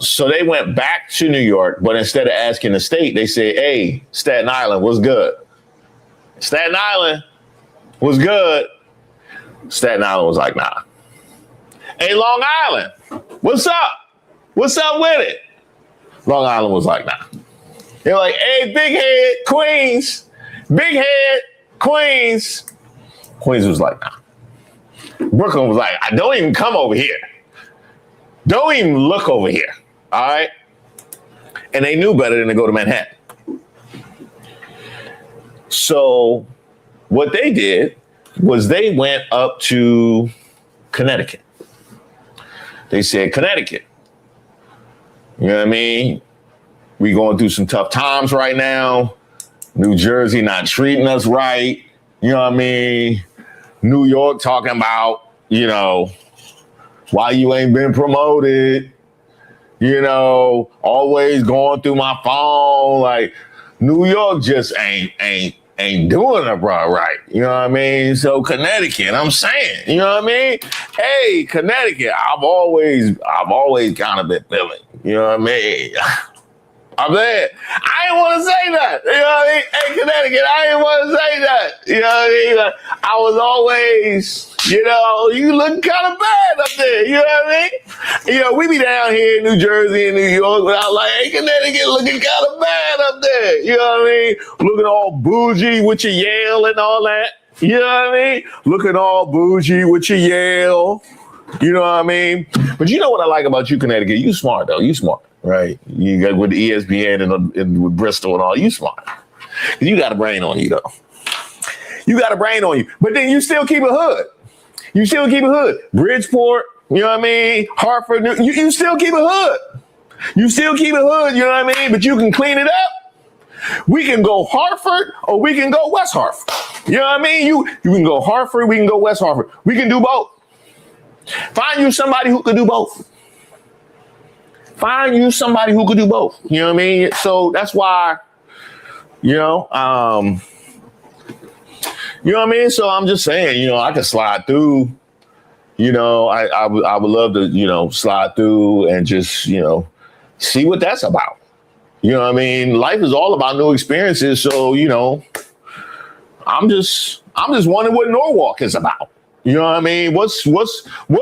So they went back to New York, but instead of asking the state, they said, hey, Staten Island, what's good? Staten Island was good. Staten Island was like, nah. Hey, Long Island, what's up? What's up with it? Long Island was like, nah. They're like, hey, Big Head, Queens. Big Head, Queens. Queens was like, nah. Brooklyn was like, don't even come over here. Don't even look over here. All right? And they knew better than to go to Manhattan. So what they did was they went up to Connecticut. They said, Connecticut, you know what I mean? We going through some tough times right now. New Jersey not treating us right. You know what I mean? New York talking about, why you ain't been promoted. Always going through my phone. Like, New York just ain't doing it right. You know what I mean? So Connecticut, I'm saying, you know what I mean? Hey, Connecticut, I've always kind of been feeling, you know what I mean? I'm there. I didn't want to say that. You know what I mean? Hey, Connecticut, I didn't want to say that. You know what I mean? I was always, you look kind of bad up there. You know what I mean? We be down here in New Jersey and New York, but I was like, hey, Connecticut looking kind of bad up there. You know what I mean? Looking all bougie with your Yale and all that. You know what I mean? Looking all bougie with your Yale. You know what I mean? But you know what I like about you, Connecticut? You smart, though. You smart. Right, you got with ESPN and with Bristol and all. You smart. You got a brain on you though. You got a brain on you, but then you still keep a hood. You still keep a hood. Bridgeport, you know what I mean? Hartford, you still keep a hood. You still keep a hood. You know what I mean? But you can clean it up. We can go Hartford or we can go West Hartford. You know what I mean? You can go Hartford. We can go West Hartford. We can do both. Find you somebody who can do both. Find you somebody who could do both. You know what I mean? So that's why, you know what I mean? So I'm just saying, I could slide through. I would love to, slide through and just, see what that's about. You know what I mean? Life is all about new experiences. So, I'm just wondering what Norwalk is about. You know what I mean? What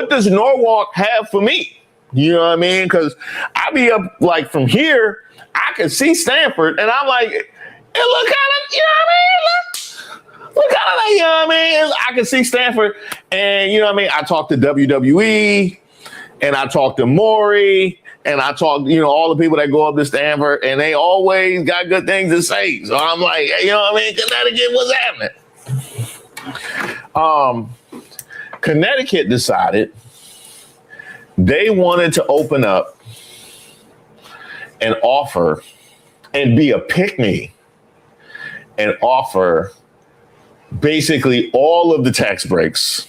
does Norwalk have for me? You know what I mean? Because I be up like from here, I can see Stanford, and I'm like, it look kind of, you know what I mean? Look kind of like, you know what I mean? I can see Stanford, and you know what I mean? I talk to WWE, and I talk to Maury, and I talk, all the people that go up to Stanford, and they always got good things to say. So I'm like, hey, you know what I mean? Connecticut, what's happening? Connecticut decided they wanted to open up and offer and be a pick-me and offer basically all of the tax breaks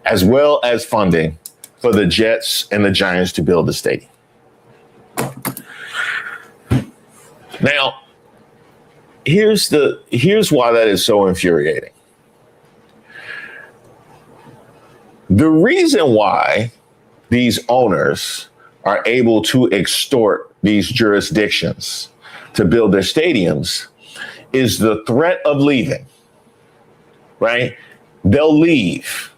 as well as funding for the Jets and the Giants to build the stadium. Now, here's why that is so infuriating. The reason why these owners are able to extort these jurisdictions to build their stadiums is the threat of leaving, right? They'll leave.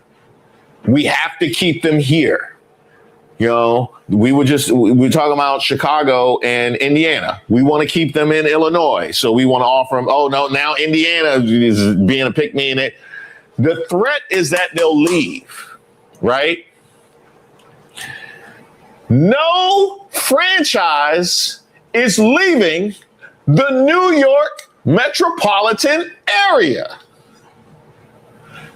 We have to keep them here. We were talking about Chicago and Indiana. We want to keep them in Illinois. So we want to offer them, oh no, now Indiana is being a pick-me in it. The threat is that they'll leave, right? No franchise is leaving the New York metropolitan area.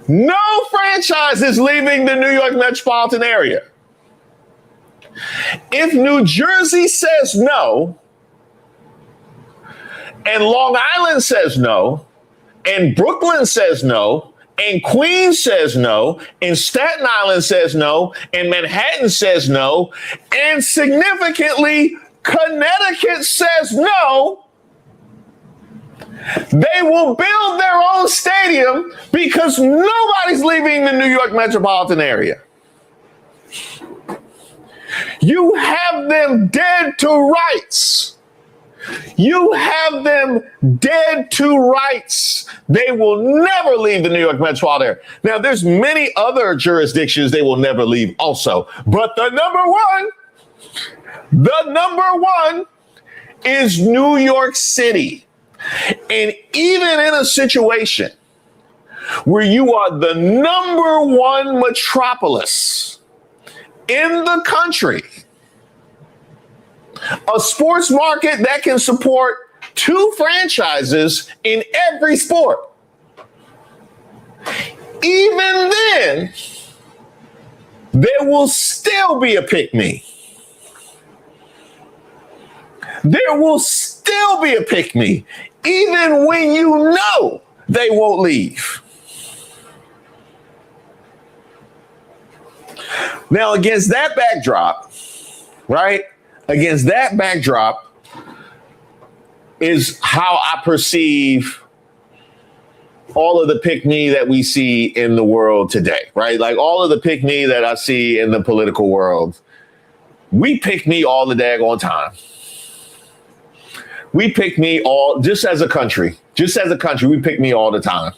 No franchise is leaving the New York metropolitan area. If New Jersey says no, and Long Island says no, and Brooklyn says no, and Queens says no, and Staten Island says no, and Manhattan says no, and significantly, Connecticut says no, they will build their own stadium because nobody's leaving the New York metropolitan area. You have them dead to rights. You have them dead to rights. They will never leave the New York metropolitan area. Now, there's many other jurisdictions they will never leave also. But the number one is New York City. And even in a situation where you are the number one metropolis in the country, a sports market that can support 2 franchises in every sport, even then, there will still be a pick-me. There will still be a pick-me, even when you know they won't leave. Now, against that backdrop, right? Against that backdrop is how I perceive all of the pick-me that we see in the world today, right? Like all of the pick-me that I see in the political world, we pick-me all the daggone time. We pick-me all, just as a country, we pick-me all the time.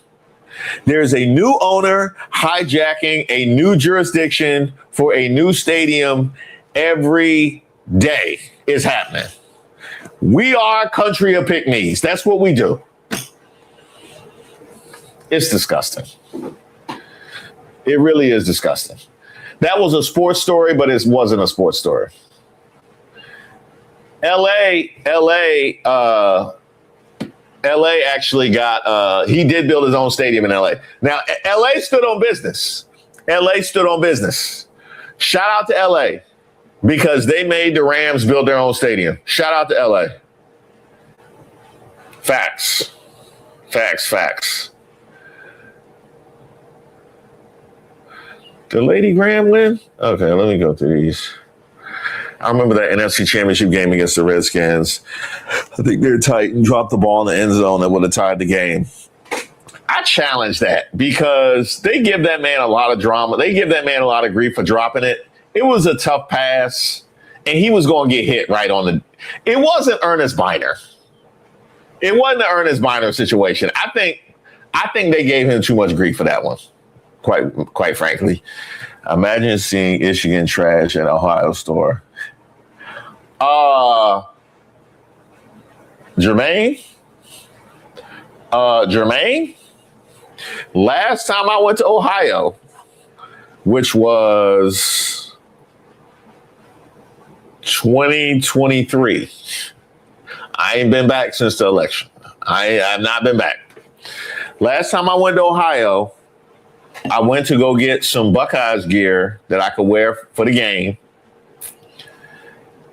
There's a new owner hijacking a new jurisdiction for a new stadium every day is happening. We are a country of pick-me's. That's what we do. It's disgusting. It really is disgusting. That was a sports story, but it wasn't a sports story. LA actually got, he did build his own stadium in LA. Now, LA stood on business. Shout out to LA because they made the Rams build their own stadium. Shout out to LA. Facts. Did Lady Graham win? Okay, let me go through these. I remember that NFC Championship game against the Redskins. I think they're tight and dropped the ball in the end zone that would have tied the game. I challenge that because they give that man a lot of drama. They give that man a lot of grief for dropping it. It was a tough pass, and he was going to get hit right on the. It wasn't Ernest Biner. It wasn't an Ernest Biner situation. I think they gave him too much grief for that one. Quite frankly, imagine seeing Michigan trash at Ohio store. Jermaine. Last time I went to Ohio, which was 2023. I ain't been back since the election. I have not been back. Last time I went to Ohio, I went to go get some Buckeyes gear that I could wear for the game.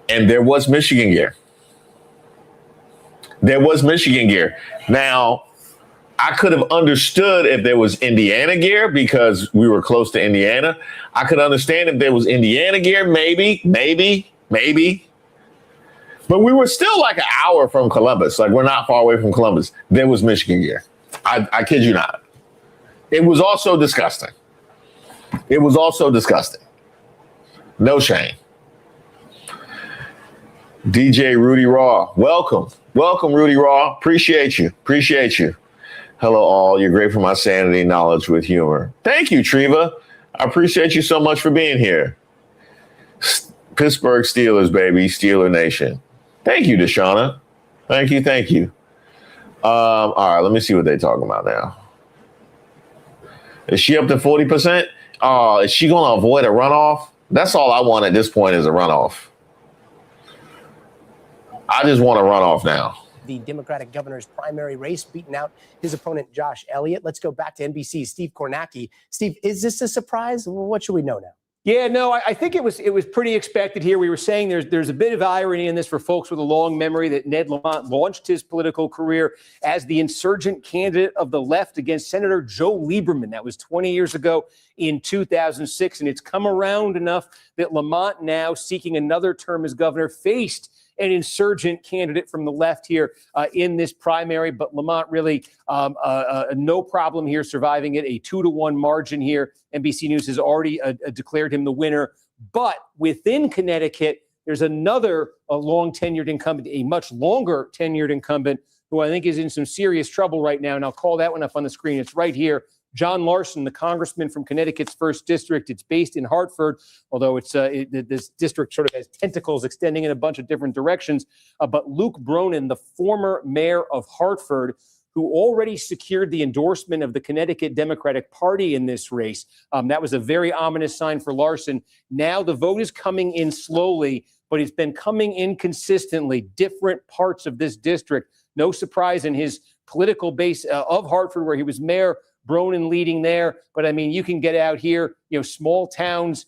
And there was Michigan gear. Now, I could have understood if there was Indiana gear because we were close to Indiana. I could understand if there was Indiana gear, maybe. But we were still like an hour from Columbus. Like, we're not far away from Columbus. There was Michigan gear. I kid you not. It was also disgusting. No shame. DJ Rudy Raw, welcome, Rudy Raw. Appreciate you. Hello, all. You're great for my sanity, knowledge with humor. Thank you, Treva. I appreciate you so much for being here. Pittsburgh Steelers, baby. Steeler Nation. Thank you, Deshauna. Thank you. All right, let me see what they're talking about now. Is she up to 40%? Oh, is she going to avoid a runoff? That's all I want at this point is a runoff. I just want a runoff now. The Democratic governor's primary race, beating out his opponent, Josh Elliott. Let's go back to NBC's Steve Kornacki. Steve, is this a surprise? What should we know now? Yeah, no, I think it was pretty expected here. We were saying there's a bit of irony in this for folks with a long memory that Ned Lamont launched his political career as the insurgent candidate of the left against Senator Joe Lieberman. That was 20 years ago in 2006. And it's come around enough that Lamont, now seeking another term as governor, faced an insurgent candidate from the left here in this primary. But Lamont really no problem here surviving it, a 2-1 margin here. NBC News has already declared him the winner. But within Connecticut, there's another long tenured incumbent, a much longer tenured incumbent who I think is in some serious trouble right now. And I'll call that one up on the screen. It's right here. John Larson, the congressman from Connecticut's 1st District. It's based in Hartford, although this district sort of has tentacles extending in a bunch of different directions. But Luke Bronin, the former mayor of Hartford, who already secured the endorsement of the Connecticut Democratic Party in this race. That was a very ominous sign for Larson. Now the vote is coming in slowly, but it's been coming in consistently. Different parts of this district. No surprise in his political base of Hartford, where he was mayor. Bronin leading there. But I mean, you can get out here, small towns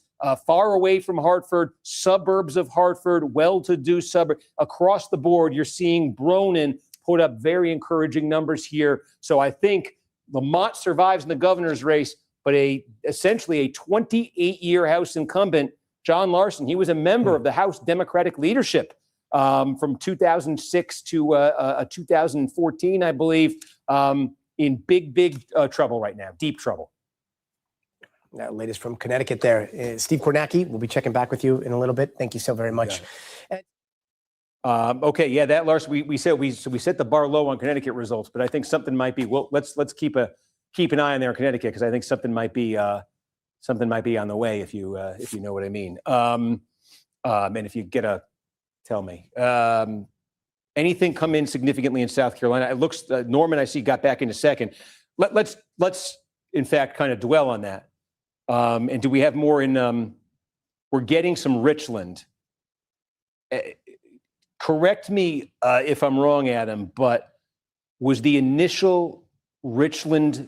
far away from Hartford, suburbs of Hartford, well-to-do suburbs. Across the board, you're seeing Bronin put up very encouraging numbers here. So I think Lamont survives in the governor's race, but essentially a 28-year House incumbent, John Larson, he was a member of the House Democratic leadership from 2006 to 2014, I believe. In big trouble right now, deep trouble. That latest from Connecticut there. Steve Kornacki, we'll be checking back with you in a little bit. Thank you so very much. Okay, yeah, that Larson, we set the bar low on Connecticut results, but I think something might be. Well, let's keep an eye on there in Connecticut because I think something might be on the way if you know what I mean. And if you get tell me. Anything come in significantly in South Carolina? It looks Norman, I see, got back in a second. Let's in fact kind of dwell on that. And do we have more in? We're getting some Richland. Correct me if I'm wrong, Adam, but was the initial Richland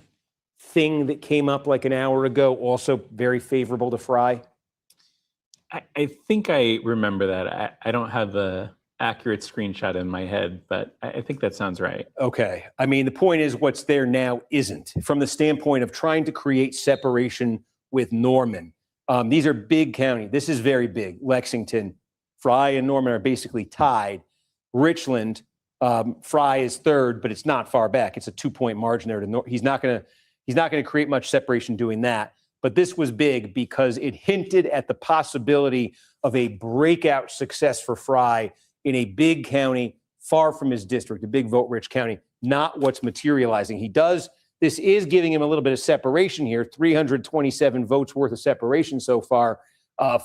thing that came up like an hour ago also very favorable to Fry? I think I remember that. I don't have the accurate screenshot in my head, but I think that sounds right. Okay. I mean, the point is what's there now isn't, from the standpoint of trying to create separation with Norman. These are big counties. This is very big. Lexington, Fry and Norman are basically tied. Richland, Fry is third, but it's not far back. It's a 2-point margin there. He's not going to create much separation doing that. But this was big because it hinted at the possibility of a breakout success for Fry in a big county far from his district, a big vote-rich county, not what's materializing. This is giving him a little bit of separation here, 327 votes worth of separation so far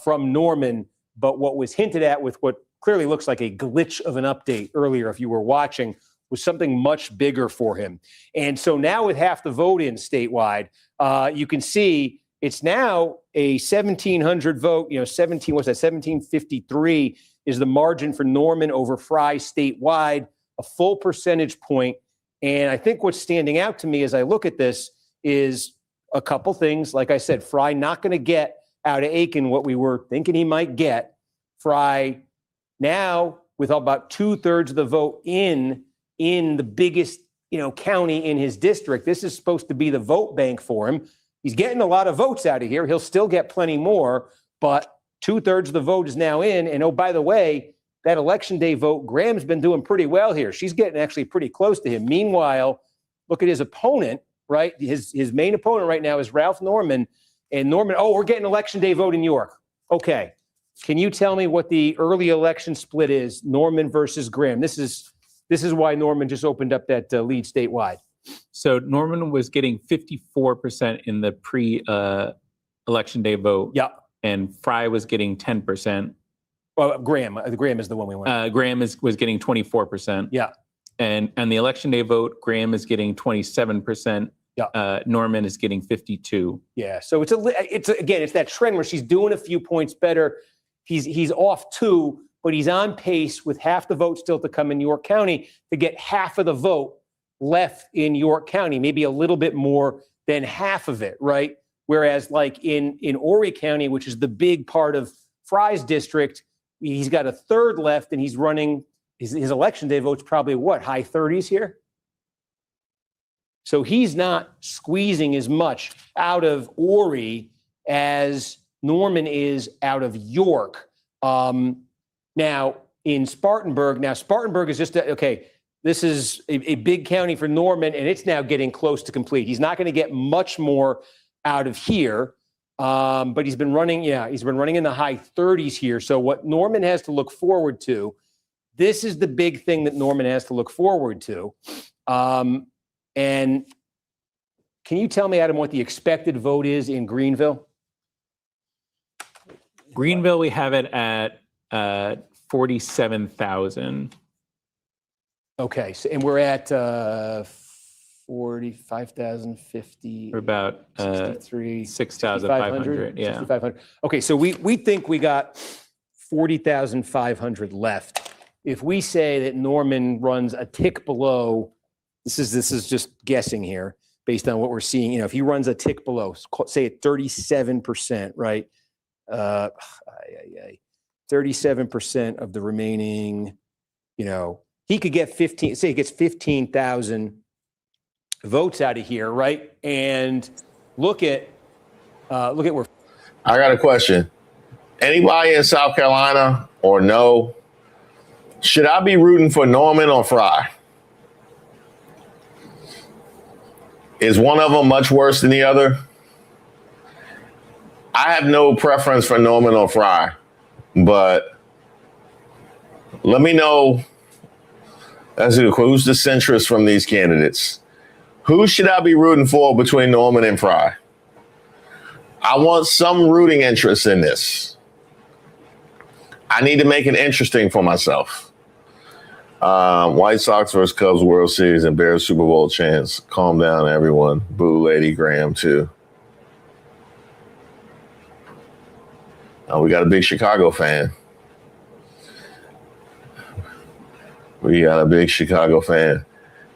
from Norman. But what was hinted at with what clearly looks like a glitch of an update earlier, if you were watching, was something much bigger for him. And so now with half the vote in statewide, you can see it's now a 1,700 vote, 1,753 is the margin for Norman over Fry statewide, a full percentage point. And I think what's standing out to me as I look at this is a couple things. Like I said, Fry not going to get out of Aiken what we were thinking he might get. Fry now with about 2/3 of the vote in the biggest, county in his district. This is supposed to be the vote bank for him. He's getting a lot of votes out of here. He'll still get plenty more, but 2/3 of the vote is now in. And oh, by the way, that election day vote, Graham's been doing pretty well here. She's getting actually pretty close to him. Meanwhile, look at his opponent, right? His main opponent right now is Ralph Norman. And Norman, we're getting election day vote in York. Okay. Can you tell me what the early election split is, Norman versus Graham? This is why Norman just opened up that lead statewide. So Norman was getting 54% in the pre-election day vote. Yeah. And Fry was getting 10%. Well, Graham is the one we want. Graham was getting 24%. Yeah. And the election day vote, Graham is getting 27%. Yeah. Norman is getting 52. Yeah. So it's that trend where she's doing a few points better. He's off 2, but he's on pace with half the vote still to come in York County to get half of the vote left in York County, maybe a little bit more than half of it, right? Whereas like in Horry County, which is the big part of Fry's district, he's got 1/3 left and he's running his election day vote's probably high 30s here. So he's not squeezing as much out of Horry as Norman is out of York. Now in Spartanburg, is just this is a big county for Norman, and it's now getting close to complete. He's not going to get much more out of here, but he's been running in the high 30s here. So what Norman has to look forward to, this is the big thing that Norman has to look forward to. And can you tell me, Adam, what the expected vote is in Greenville? Greenville, we have it at 47,000. Okay, so and we're at 45,050. We're about 6,500. Yeah. 6,500. Okay, so we think we got 40,500 left. If we say that Norman runs a tick below, this is just guessing here based on what we're seeing. If he runs a tick below, say at 37%, right? 37% of the remaining, he could get 15, say he gets 15,000 votes out of here, right? And look at where. I got a question. Anybody in South Carolina or no? Should I be rooting for Norman or Fry? Is one of them much worse than the other? I have no preference for Norman or Fry, but let me know who's the centrist from these candidates. Who should I be rooting for between Norman and Fry? I want some rooting interest in this. I need to make it interesting for myself. White Sox versus Cubs World Series and Bears Super Bowl chance. Calm down, everyone. Boo Lady Graham, too. We got a big Chicago fan.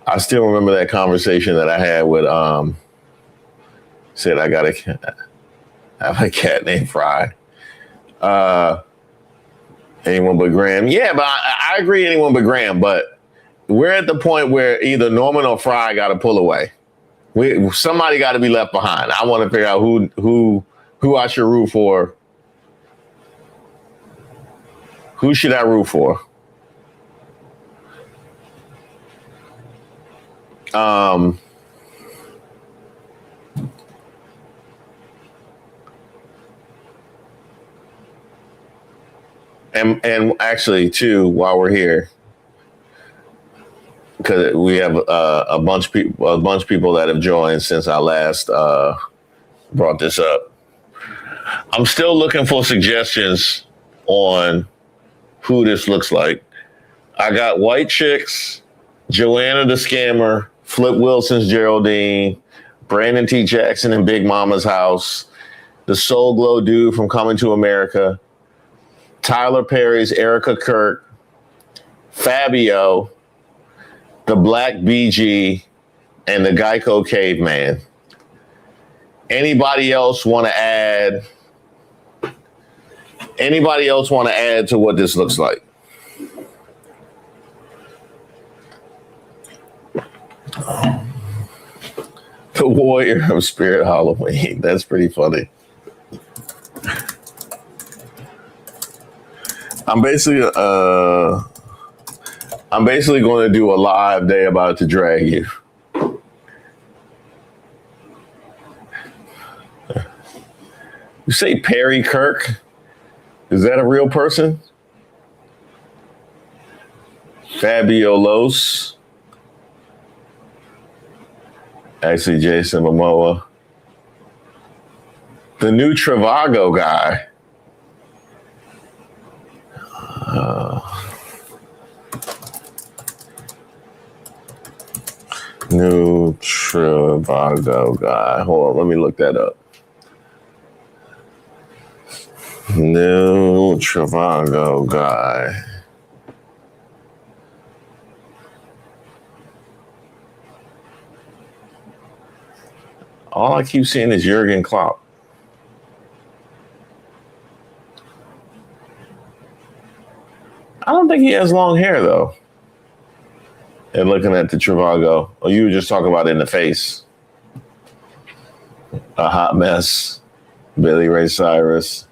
I still remember that conversation that I had with, said I got to have a cat named Fry. Anyone but Graham. Yeah, but I agree anyone but Graham, but we're at the point where either Norman or Fry got to pull away. Somebody got to be left behind. I want to figure out who I should root for. Who should I root for? And actually, too, while we're here, because we have a bunch of people that have joined since I last brought this up. I'm still looking for suggestions on who this looks like. I got White Chicks, Joanna the Scammer, Flip Wilson's Geraldine, Brandon T. Jackson in Big Mama's House, the Soul Glow dude from Coming to America, Tyler Perry's Erica Kirk, Fabio, the Black BG, and the Geico Caveman. Anybody else want to add? Anybody else want to add to what this looks like? The Warrior of Spirit Halloween. That's pretty funny. I'm basically going to do a live day about to drag you. You say Perry Kirk? Is that a real person? Fabio Los. Actually, Jason Momoa. The new Trivago guy. New Trivago guy. Hold on, let me look that up. New Trivago guy. All I keep seeing is Jurgen Klopp. I don't think he has long hair, though. And looking at the Trivago. Oh, you were just talking about it in the face. A hot mess. Billy Ray Cyrus.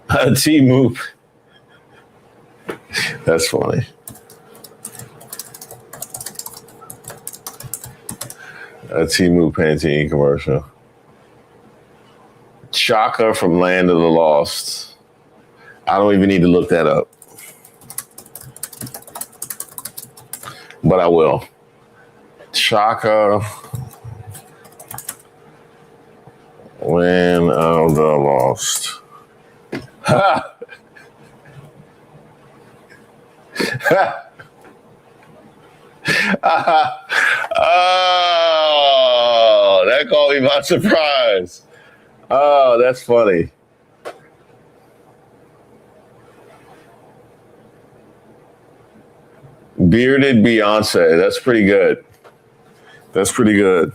T-Moop. That's funny. A T-Moop Pantene commercial. Chaka from Land of the Lost. I don't even need to look that up. But I will. Chaka. Land of the Lost. Ha! Ha! Oh, that caught me by surprise. Oh, that's funny. Bearded Beyonce. That's pretty good. That's pretty good.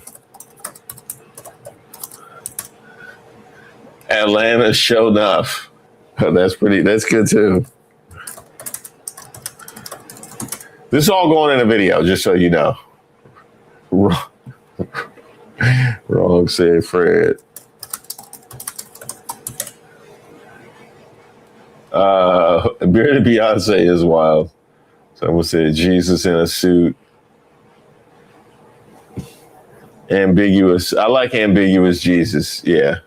Atlanta Show Enough. That's good too. This is all going in a video, just so you know. Wrong, said Fred. Bearded Beyonce is wild. Someone said Jesus in a suit. Ambiguous. I like ambiguous Jesus. Yeah.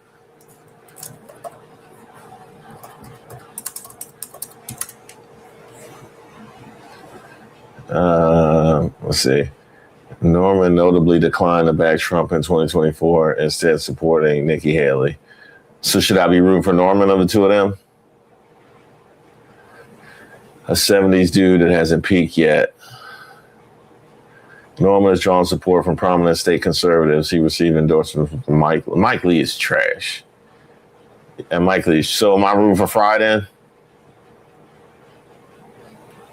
Let's see. Norman notably declined to back Trump in 2024, instead supporting Nikki Haley. So should I be rooting for Norman of the two of them? A 70s dude that hasn't peaked yet. Norman has drawn support from prominent state conservatives. He received endorsement from Mike Lee is trash. And Mike Lee, so am I rooting for Fry then?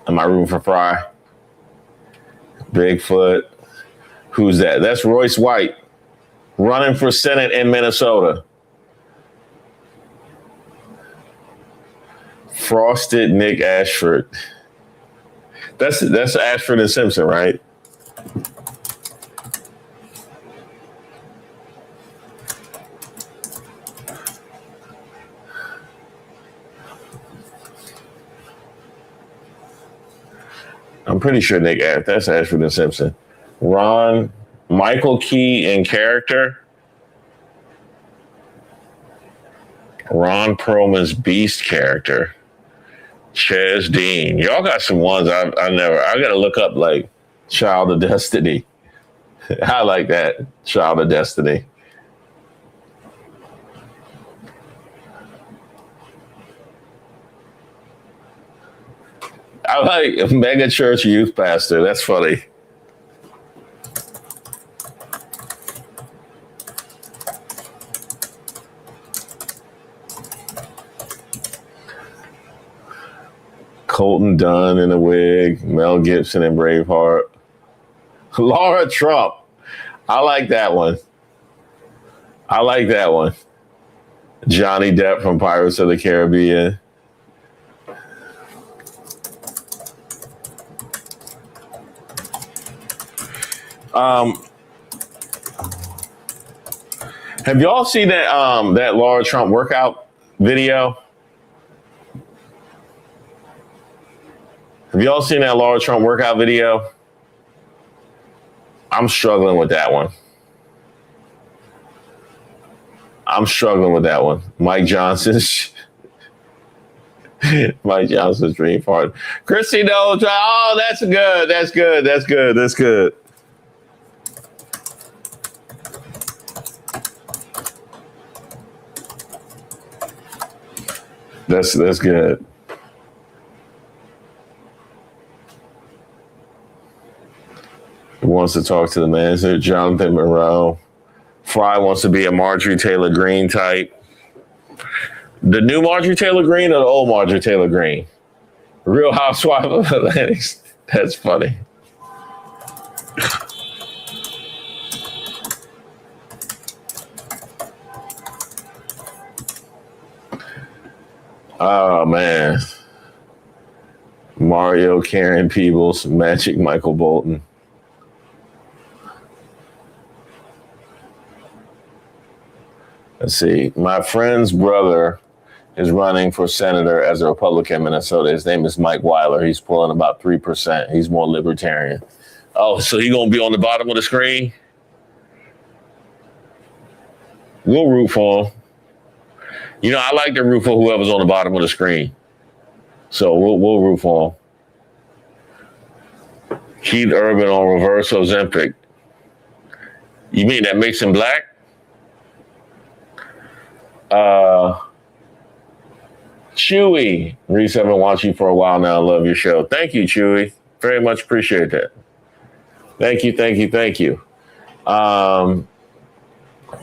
Am I rooting for Fry? Bigfoot. Who's that? That's Royce White, running for Senate in Minnesota. Frosted Nick Ashford. That's Ashford and Simpson, right? I'm pretty sure Nick F. That's Ashford and Simpson. Ron, Michael Key in character. Ron Perlman's Beast character. Ches Dean. Y'all got some ones I gotta look up, like Child of Destiny. I like that. Child of Destiny. I like Mega Church Youth Pastor. That's funny. Colton Dunn in a wig, Mel Gibson in Braveheart. Laura Trump. I like that one. I like that one. Johnny Depp from Pirates of the Caribbean. Have y'all seen that Laura Trump workout video? Have y'all seen that Laura Trump workout video? I'm struggling with that one. Mike Johnson's dream part. Christy knows. Oh, that's good. That's good. That's good. Wants to talk to the manager, Jonathan Monroe. Fry wants to be a Marjorie Taylor Greene type. The new Marjorie Taylor Greene or the old Marjorie Taylor Greene? Real Housewife of Atlantic. That's funny. Oh, man. Mario, Karen Peebles, Magic Michael Bolton. Let's see. My friend's brother is running for senator as a Republican in Minnesota. His name is Mike Weiler. He's pulling about 3%. He's more libertarian. Oh, so he's going to be on the bottom of the screen? We'll root for him. You know, I like to root for whoever's on the bottom of the screen. So we'll root for him. Keith Urban on reverse Ozempic. You mean that makes him black? Chewy. Reese, I've been watching you for a while now. I love your show. Thank you, Chewy. Very much appreciate that. Thank you.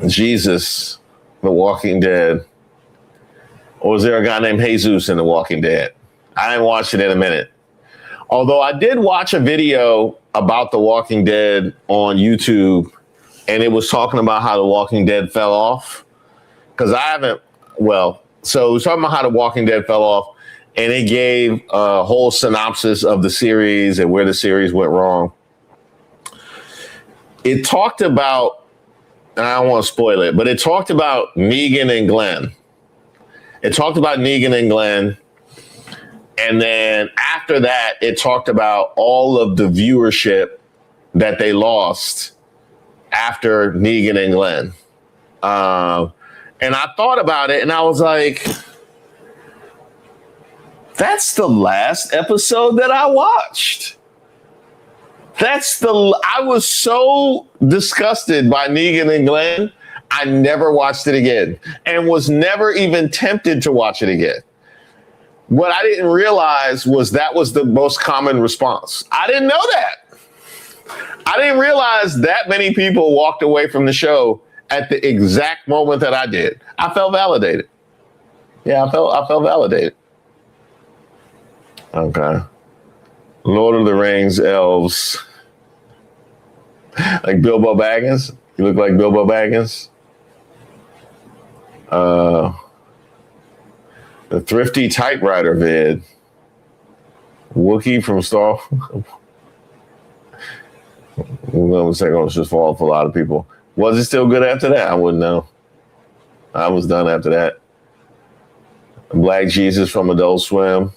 Jesus, The Walking Dead. Or was there a guy named Jesus in The Walking Dead? I haven't watched it in a minute. Although I did watch a video about The Walking Dead on YouTube, and it was talking about how The Walking Dead fell off. Because so it was talking about how The Walking Dead fell off, and it gave a whole synopsis of the series and where the series went wrong. It talked about, and I don't want to spoil it, but it talked about Negan and Glenn. And then after that, it talked about all of the viewership that they lost after Negan and Glenn. And I thought about it and I was like, that's the last episode that I watched. I was so disgusted by Negan and Glenn, I never watched it again and was never even tempted to watch it again. What I didn't realize was that was the most common response. I didn't know that. I didn't realize that many people walked away from the show at the exact moment that I did. I felt validated. Yeah, I felt validated. Okay. Lord of the Rings elves. Like Bilbo Baggins? You look like Bilbo Baggins? The Thrifty Typewriter vid. Wookiee from Star. One second, it's just fall for a lot of people. Was it still good after that? I wouldn't know. I was done after that. Black Jesus from Adult Swim.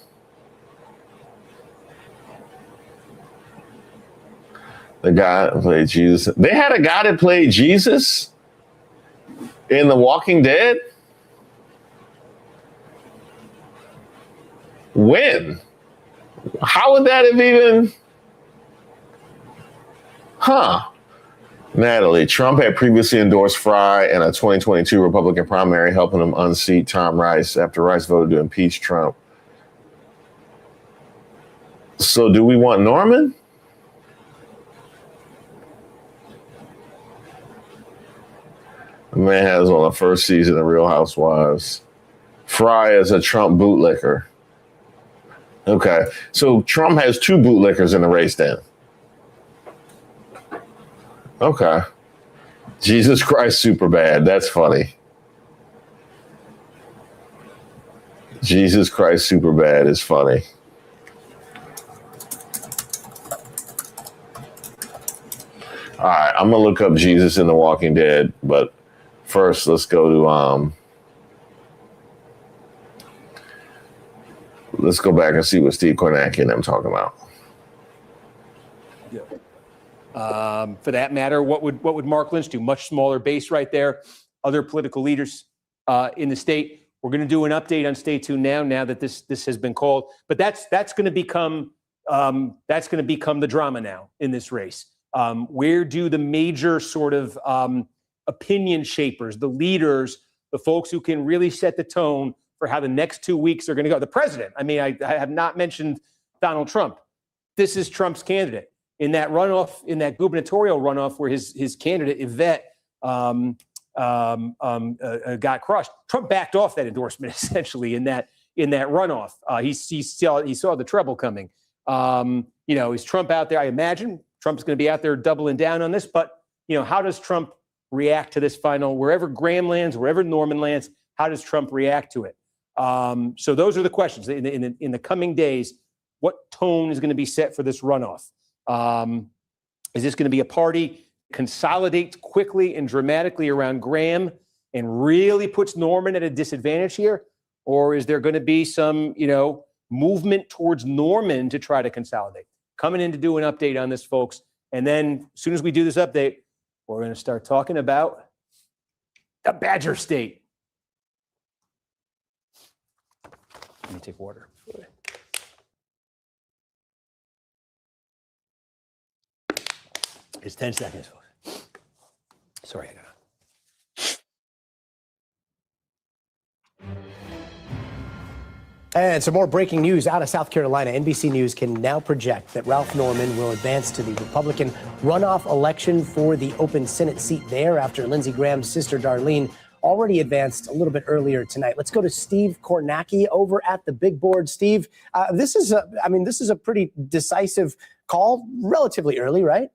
The guy that played Jesus. They had a guy that played Jesus in The Walking Dead? When? How would that have even... Huh. Natalie, Trump had previously endorsed Fry in a 2022 Republican primary, helping him unseat Tom Rice after Rice voted to impeach Trump. So do we want Norman? The man has on the first season of Real Housewives. Fry is a Trump bootlicker. Okay, so Trump has two bootlickers in the race then. Okay. Jesus Christ, Superbad. That's funny. Jesus Christ, Superbad is funny. All right, I'm gonna look up Jesus in The Walking Dead, but first let's go to let's go back and see what Steve Kornacki and them talking about. For that matter, what would Mark Lynch do? Much smaller base right there. Other political leaders in the state. We're going to do an update on Stay Tuned now that this has been called. But that's going to become the drama now in this race. Where do the major sort of opinion shapers, the leaders, the folks who can really set the tone for how the next 2 weeks are going to go? The president. I mean, I have not mentioned Donald Trump. This is Trump's candidate. In that runoff, in that gubernatorial runoff where his candidate, Yvette, got crushed, Trump backed off that endorsement essentially in that runoff. He saw the trouble coming. Is Trump out there? I imagine Trump's going to be out there doubling down on this. But, how does Trump react to this final, wherever Graham lands, wherever Norman lands, how does Trump react to it? So those are the questions. In the coming days, what tone is going to be set for this runoff? Is this going to be a party consolidates quickly and dramatically around Graham and really puts Norman at a disadvantage here? Or is there going to be some, movement towards Norman to try to consolidate? Coming in to do an update on this, folks. And then as soon as we do this update, we're going to start talking about the Badger State. Let me take water. It's 10 seconds. Sorry, I got it. And some more breaking news out of South Carolina. NBC News can now project that Ralph Norman will advance to the Republican runoff election for the open Senate seat there after Lindsey Graham's sister Darlene already advanced a little bit earlier tonight. Let's go to Steve Kornacki over at the big board. Steve, this is a pretty decisive call, relatively early, right?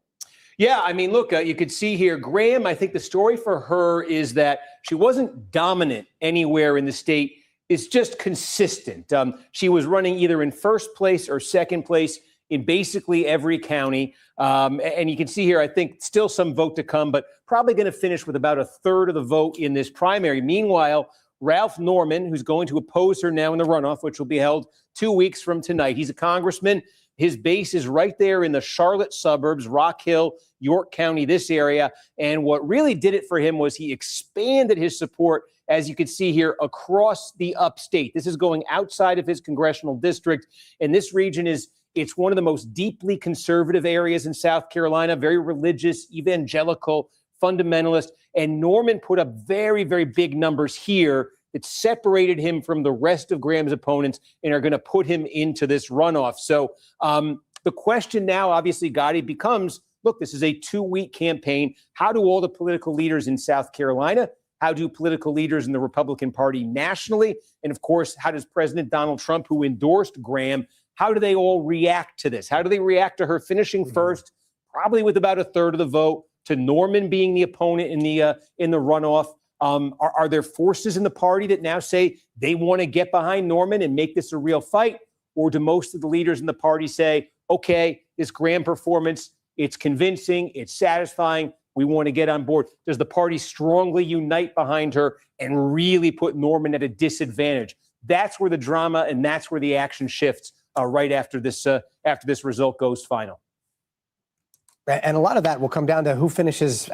Yeah, I mean, look, you could see here, Graham, I think the story for her is that she wasn't dominant anywhere in the state. It's just consistent. She was running either in first place or second place in basically every county. And you can see here, I think still some vote to come, but probably going to finish with about a third of the vote in this primary. Meanwhile, Ralph Norman, who's going to oppose her now in the runoff, which will be held 2 weeks from tonight. He's a congressman. His base is right there in the Charlotte suburbs, Rock Hill, York County, this area. And what really did it for him was he expanded his support, as you can see here, across the upstate. This is going outside of his congressional district. And this region it's one of the most deeply conservative areas in South Carolina, very religious, evangelical, fundamentalist. And Norman put up very, very big numbers here that separated him from the rest of Graham's opponents and are going to put him into this runoff. So the question now, obviously, Gotti, becomes, look, this is a 2-week campaign. How do all the political leaders in South Carolina, how do political leaders in the Republican Party nationally, and of course, how does President Donald Trump, who endorsed Graham, how do they all react to this? How do they react to her finishing first, probably with about a third of the vote, to Norman being the opponent in the runoff? Are there forces in the party that now say they want to get behind Norman and make this a real fight? Or do most of the leaders in the party say, okay, this Graham performance, it's convincing, it's satisfying, we want to get on board? Does the party strongly unite behind her and really put Norman at a disadvantage? That's where the drama and that's where the action shifts right after this result goes final. And a lot of that will come down to who finishes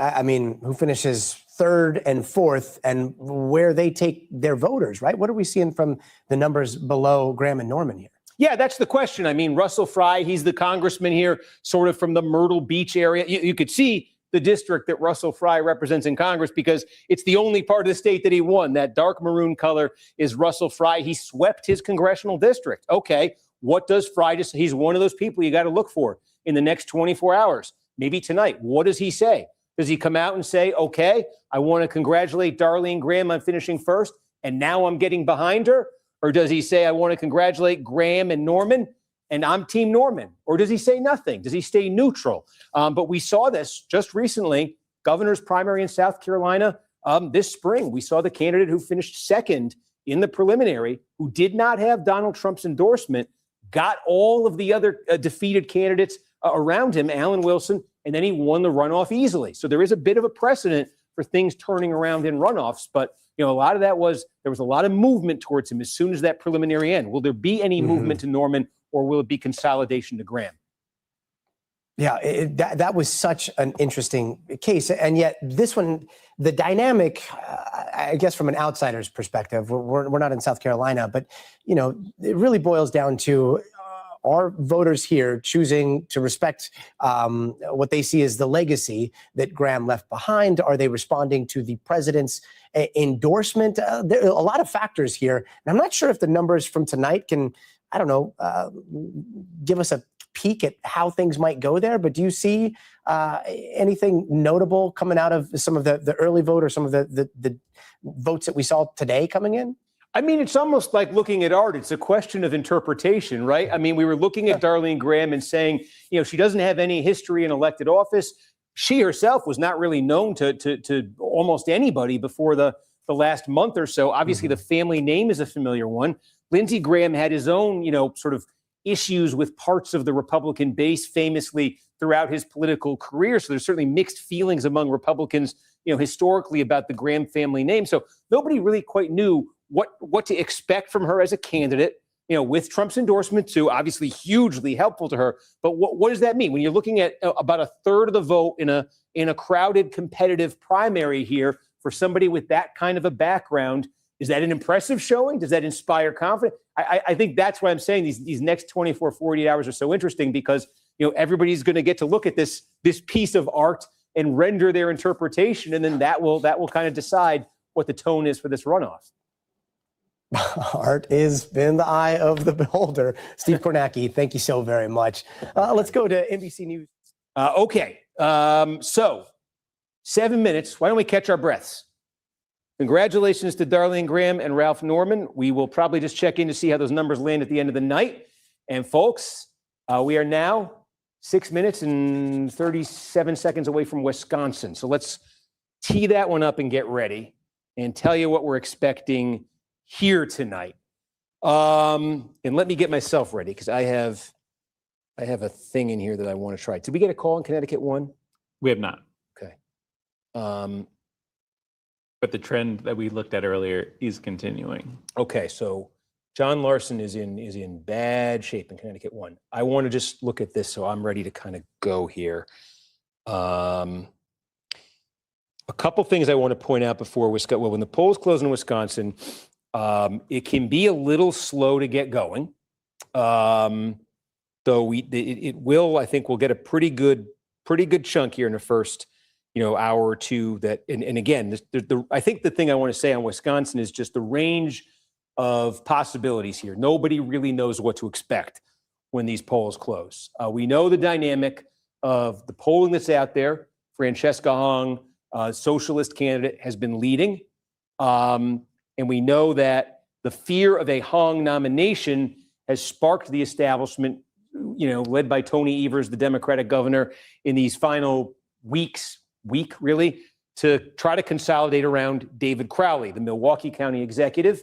third and fourth and where they take their voters, right? What are we seeing from the numbers below Graham and Norman here? Yeah, that's the question. I mean, Russell Fry, he's the congressman here, sort of from the Myrtle Beach area. You could see the district that Russell Fry represents in Congress because it's the only part of the state that he won. That dark maroon color is Russell Fry. He swept his congressional district. Okay, what does Fry do? He's one of those people you got to look for in the next 24 hours. Maybe tonight. What does he say? Does he come out and say, okay, I want to congratulate Darlene Graham on finishing first, and now I'm getting behind her? Or does he say, I want to congratulate Graham and Norman, and I'm Team Norman? Or does he say nothing? Does he stay neutral? But we saw this just recently, governor's primary in South Carolina this spring. We saw the candidate who finished second in the preliminary, who did not have Donald Trump's endorsement, got all of the other defeated candidates around him, Alan Wilson, and then he won the runoff easily. So there is a bit of a precedent for things turning around in runoffs. But, you know, a lot of that was, there was a lot of movement towards him as soon as that preliminary end. Will there be any movement to Norman, or will it be consolidation to Graham? Yeah, that was such an interesting case. And yet this one, the dynamic, I guess from an outsider's perspective, we're not in South Carolina, but, you know, it really boils down to are voters here choosing to respect what they see as the legacy that Graham left behind? Are they responding to the president's endorsement? There are a lot of factors here. And I'm not sure if the numbers from tonight can, I don't know, give us a peek at how things might go there. But do you see anything notable coming out of some of the early vote or some of the votes that we saw today coming in? I mean, it's almost like looking at art. It's a question of interpretation, right? I mean, we were looking at Darlene Graham and saying, you know, she doesn't have any history in elected office. She herself was not really known to almost anybody before the last month or so. Obviously, the family name is a familiar one. Lindsey Graham had his own, you know, sort of issues with parts of the Republican base famously throughout his political career. So there's certainly mixed feelings among Republicans, you know, historically about the Graham family name. So nobody really quite knew what to expect from her as a candidate, you know, with Trump's endorsement too, obviously hugely helpful to her. But what does that mean when you're looking at about a third of the vote in a crowded, competitive primary here for somebody with that kind of a background? Is that an impressive showing? Does that inspire confidence? I think that's why I'm saying these next 24, 48 hours are so interesting, because, you know, everybody's going to get to look at this piece of art and render their interpretation, and then that will kind of decide what the tone is for this runoff. Art is in the eye of the beholder. Steve Kornacki, thank you so very much. Let's go to NBC News. Okay. So 7 minutes. Why don't we catch our breaths? Congratulations to Darlene Graham and Ralph Norman. We will probably just check in to see how those numbers land at the end of the night. And folks, we are now 6 minutes and 37 seconds away from Wisconsin. So let's tee that one up and get ready and tell you what we're expecting here tonight. And let me get myself ready, because I have a thing in here that I want to try. Did we get a call in Connecticut 1? We have not. Okay. But the trend that we looked at earlier is continuing. Okay, so John Larson is in bad shape in Connecticut 1. I want to just look at this, so I'm ready to kind of go here. A couple things I want to point out before Wisconsin. Well, when the polls close in Wisconsin, it can be a little slow to get going. Though it will, I think we'll get a pretty good chunk here in the first, you know, hour or two. That and again, I think the thing I want to say on Wisconsin is just the range of possibilities here. Nobody really knows what to expect when these polls close. We know the dynamic of the polling that's out there. Francesca Hong, socialist candidate, has been leading. And we know that the fear of a Hong nomination has sparked the establishment, you know, led by Tony Evers, the Democratic governor, in these final week really, to try to consolidate around David Crowley, the Milwaukee County executive,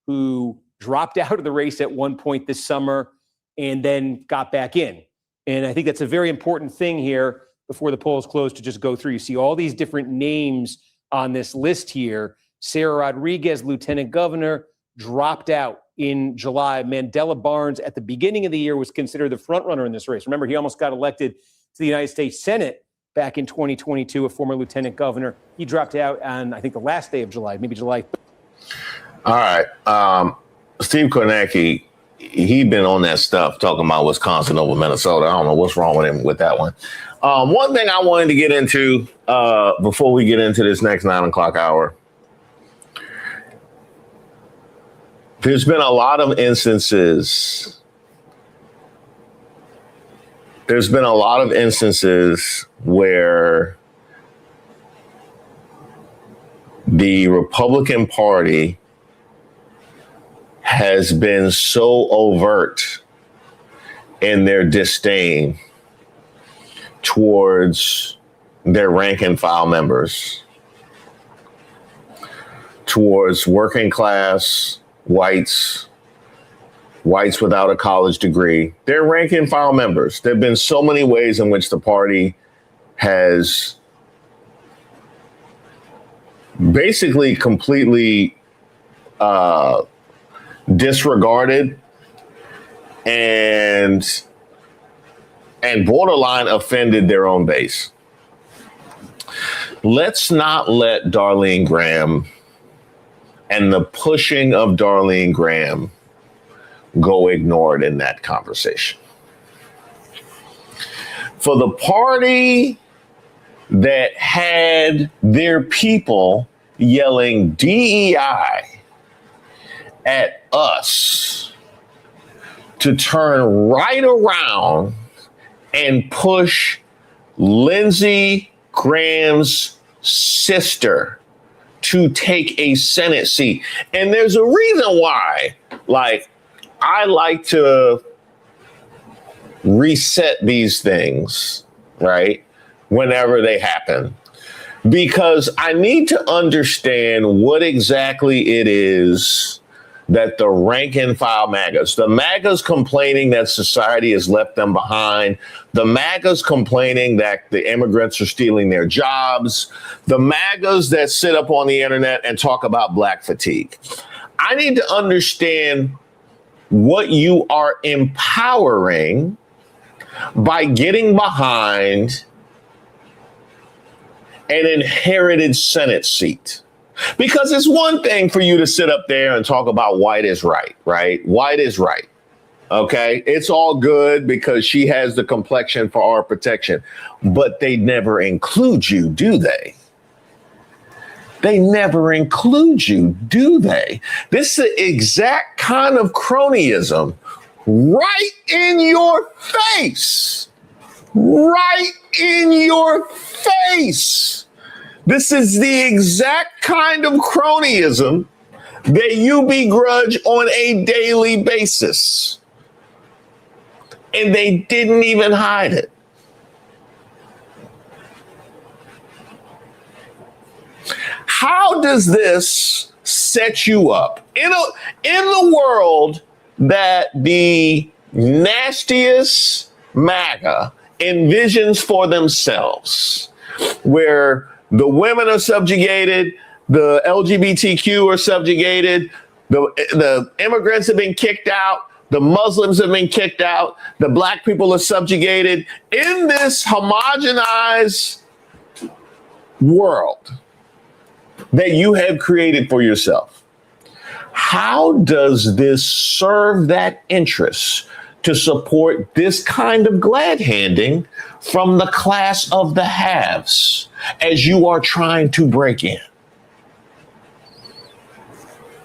who dropped out of the race at one point this summer and then got back in. And I think that's a very important thing here before the polls close to just go through. You see all these different names on this list here. Sarah Rodriguez, lieutenant governor, dropped out in July. Mandela Barnes, at the beginning of the year, was considered the front runner in this race. Remember, he almost got elected to the United States Senate back in 2022, a former lieutenant governor. He dropped out on, I think, the last day of July, maybe July. All right. Steve Kornacki, he'd been on that stuff talking about Wisconsin over Minnesota. I don't know what's wrong with him with that one. One thing I wanted to get into before we get into this next 9 o'clock hour. There's been a lot of instances. There's been a lot of instances where the Republican Party has been so overt in their disdain towards their rank and file members, towards working class whites without a college degree. They're rank and file members. There have been so many ways in which the party has basically completely disregarded and borderline offended their own base. Let's not let Darlene Graham and the pushing of Darlene Graham go ignored in that conversation. For the party that had their people yelling DEI at us to turn right around and push Lindsey Graham's sister to take a Senate seat. And there's a reason why, like, I like to reset these things, right, whenever they happen, because I need to understand what exactly it is that the rank and file MAGAs, the MAGAs complaining that society has left them behind, the MAGAs complaining that the immigrants are stealing their jobs, the MAGAs that sit up on the internet and talk about black fatigue. I need to understand what you are empowering by getting behind an inherited Senate seat. Because it's one thing for you to sit up there and talk about white is right, right? White is right. OK, it's all good because she has the complexion for our protection. But they never include you, do they? They never include you, do they? This is the exact kind of cronyism right in your face. Right in your face. This is the exact kind of cronyism that you begrudge on a daily basis. And they didn't even hide it. How does this set you up in the world that the nastiest MAGA envisions for themselves, where the women are subjugated, the LGBTQ are subjugated, the immigrants have been kicked out, the Muslims have been kicked out, the black people are subjugated in this homogenized world that you have created for yourself? How does this serve that interest to support this kind of glad handing from the class of the haves as you are trying to break in?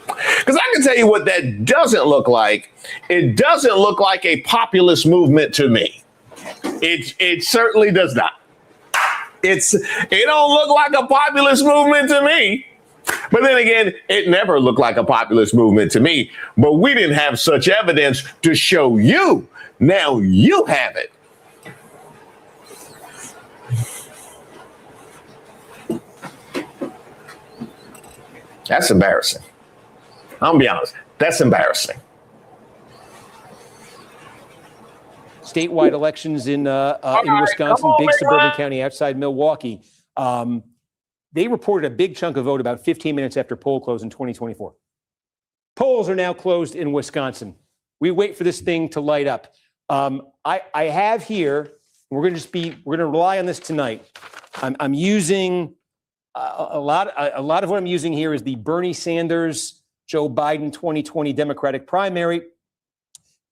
Because I can tell you what that doesn't look like. It doesn't look like a populist movement to me. It certainly does not. It don't look like a populist movement to me. But then again, it never looked like a populist movement to me. But we didn't have such evidence to show you. Now you have it. That's embarrassing. I'm gonna be honest. That's embarrassing. Statewide elections in Wisconsin, big suburban county outside Milwaukee. They reported a big chunk of vote about 15 minutes after poll close in 2024. Polls are now closed in Wisconsin. We wait for this thing to light up. I have here we're going to rely on this tonight. I'm using a lot of what I'm using here is the Bernie Sanders, Joe Biden 2020 Democratic primary. A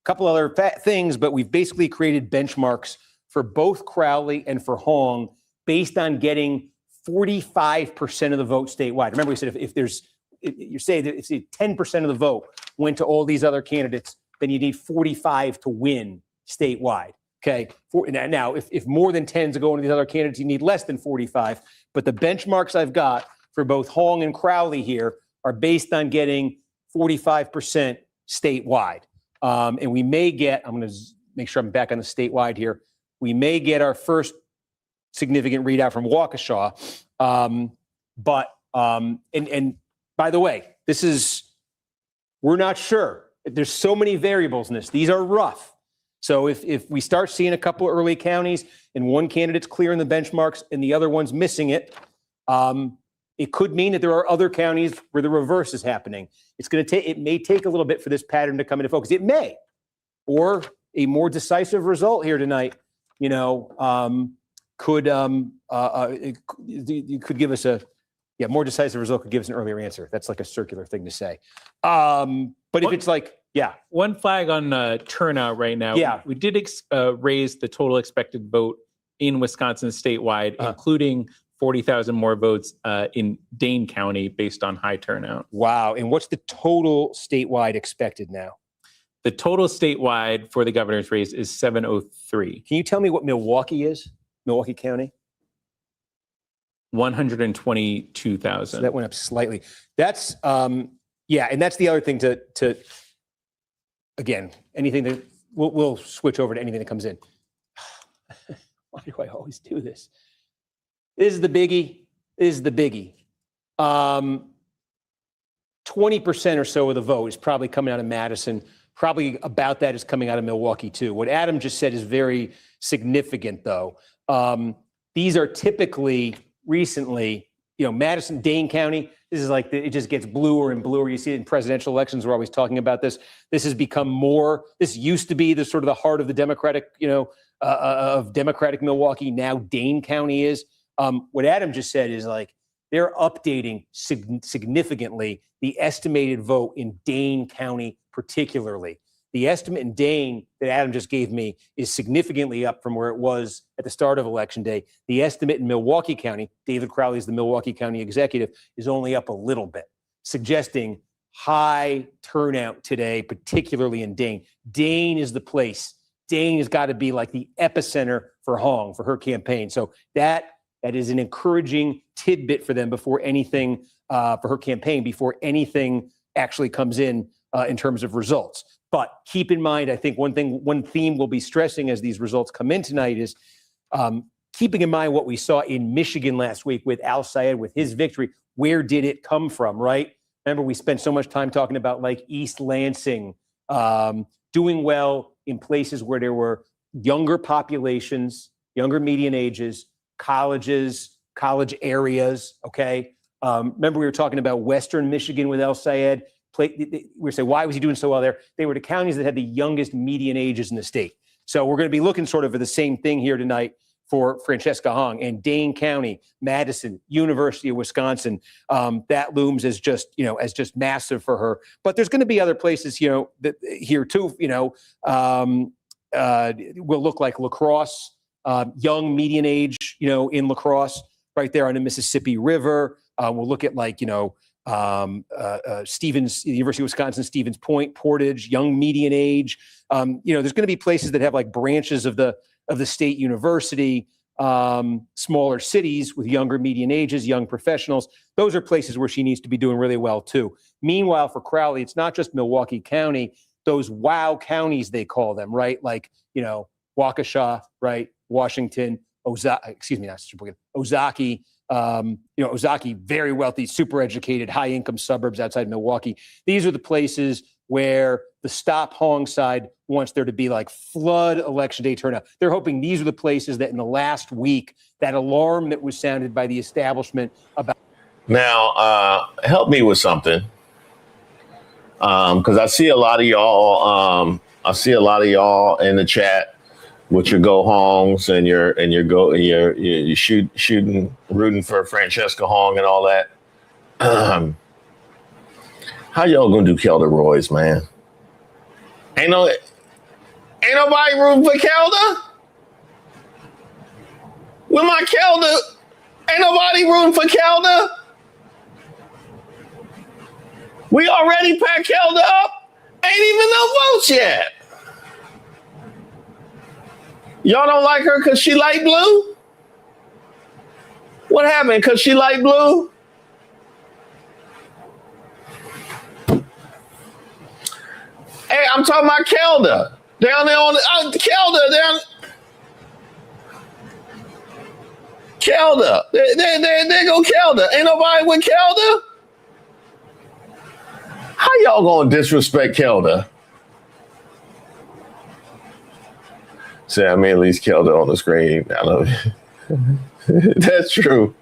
couple other things, but we've basically created benchmarks for both Crowley and for Hong based on getting 45% of the vote statewide. Remember, we said you say that if 10% of the vote went to all these other candidates, then you need 45 to win statewide. Okay. Now, if more than 10 to go into these other candidates, you need less than 45. But the benchmarks I've got for both Hong and Crowley here are based on getting 45% statewide. And we may get, I'm going to make sure I'm back on the statewide here. We may get our first significant readout from Waukesha. And by the way, we're not sure. There's so many variables in this. These are rough. So if we start seeing a couple of early counties and one candidate's clearing the benchmarks and the other one's missing it, it could mean that there are other counties where the reverse is happening. It may take a little bit for this pattern to come into focus. It may, or a more decisive result here tonight, could give us more decisive result could give us an earlier answer. That's like a circular thing to say. But if it's like, one flag on turnout right now. Yeah. We did raise the total expected vote in Wisconsin statewide, including 40,000 more votes in Dane County based on high turnout. Wow. And what's the total statewide expected now? The total statewide for the governor's race is 703. Can you tell me what Milwaukee is? Milwaukee County? 122,000. So that went up slightly. That's, and that's the other thing to again, anything that we'll switch over to anything that comes in. Why do I always do this? This is the biggie. 20% or so of the vote is probably coming out of Madison. Probably about that is coming out of Milwaukee too. What Adam just said is very significant though. These are typically recently, Madison, Dane County, this is like, it just gets bluer and bluer. You see it in presidential elections. We're always talking about this. This has become more, this used to be the sort of the heart of the Democratic, of Democratic Milwaukee. Now Dane County is. What Adam just said is like, they're updating significantly the estimated vote in Dane County, particularly. The estimate in Dane that Adam just gave me is significantly up from where it was at the start of Election Day. The estimate in Milwaukee County, David Crowley is the Milwaukee County executive, is only up a little bit, suggesting high turnout today, particularly in Dane. Dane is the place. Dane has got to be like the epicenter for Hong, for her campaign. So that is an encouraging tidbit for them before anything, for her campaign, before anything actually comes in terms of results. But keep in mind, I think one theme we'll be stressing as these results come in tonight is keeping in mind what we saw in Michigan last week with Al Sayed, with his victory. Where did it come from, right? Remember, we spent so much time talking about like East Lansing doing well in places where there were younger populations, younger median ages, colleges, college areas, okay? Remember, we were talking about Western Michigan with Al Sayed. We were saying, why was he doing so well there? They were the counties that had the youngest median ages in the state. So we're going to be looking sort of for the same thing here tonight for Francesca Hong and Dane County, Madison, University of Wisconsin. That looms as just massive for her. But there's going to be other places, that here too, will look like La Crosse, young median age, in La Crosse, right there on the Mississippi River. We'll look at like, Stevens, University of Wisconsin, Stevens Point, Portage, young median age. There's going to be places that have like branches of the state university, smaller cities with younger median ages, young professionals. Those are places where she needs to be doing really well too. Meanwhile, for Crowley, it's not just Milwaukee County, those wow counties, they call them, right? Like, Waukesha, right? Washington, Ozaki, Ozaki, very wealthy, super educated, high income suburbs outside Milwaukee. These are the places where the Stop Hong side wants there to be like flood election day turnout. They're hoping these are the places that in the last week, that alarm that was sounded by the establishment about. Now, help me with something. Because I see a lot of y'all in the chat with your go hongs and your shooting, rooting for Francesca Hong and all that. How y'all gonna do Kelda Royce, man? Ain't nobody rooting for Kelda. With my Kelda, ain't nobody rooting for Kelda. We already packed Kelda up. Ain't even no votes yet. Y'all don't like her because she light blue? What happened? Because she light blue? Hey, I'm talking about Kelda. Down there on the Kelda down. Kelda. There go Kelda. Ain't nobody with Kelda? How y'all gonna disrespect Kelda? Say, I mean, at least Kelda on the screen. I know. That's true.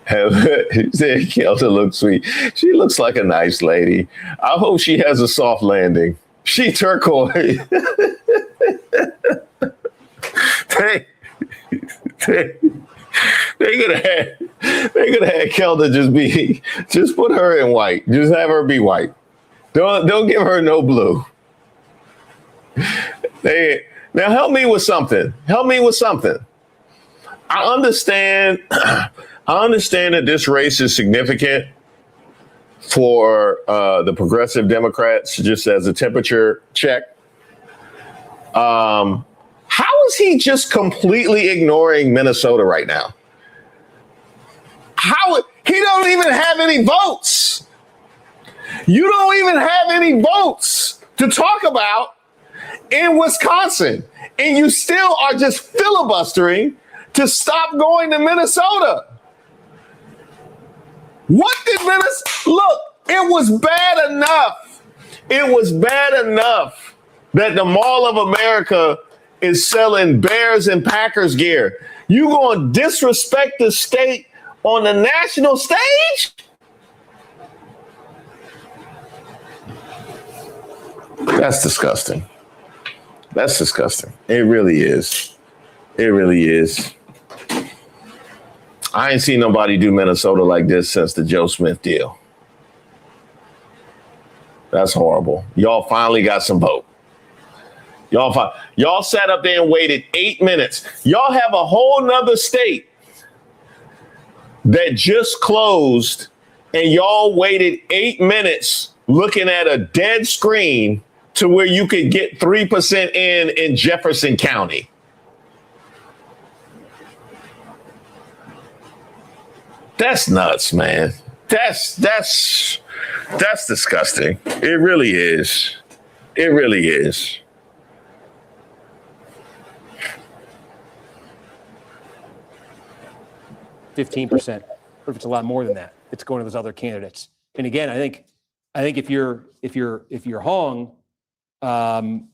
He said Kelda looks sweet. She looks like a nice lady. I hope she has a soft landing. She turquoise. They're gonna have Kelda just put her in white. Just have her be white. Don't give her no blue. Now help me with something. I understand that this race is significant for the progressive Democrats, just as a temperature check. How is he just completely ignoring Minnesota right now? He don't even have any votes. You don't even have any votes to talk about in Wisconsin, and you still are just filibustering to stop going to Minnesota. What did Minnesota look? It was bad enough. It was bad enough that the Mall of America is selling Bears and Packers gear. You gonna disrespect the state on the national stage? That's disgusting. That's disgusting. It really is. It really is. I ain't seen nobody do Minnesota like this since the Joe Smith deal. That's horrible. Y'all finally got some vote. Y'all sat up there and waited 8 minutes. Y'all have a whole nother state that just closed, and y'all waited 8 minutes looking at a dead screen to where you could get 3% in Jefferson County. That's nuts, man. That's disgusting. It really is. It really is. %15%. Or if it's a lot more than that, it's going to those other candidates. And again, I think if you're Hong, and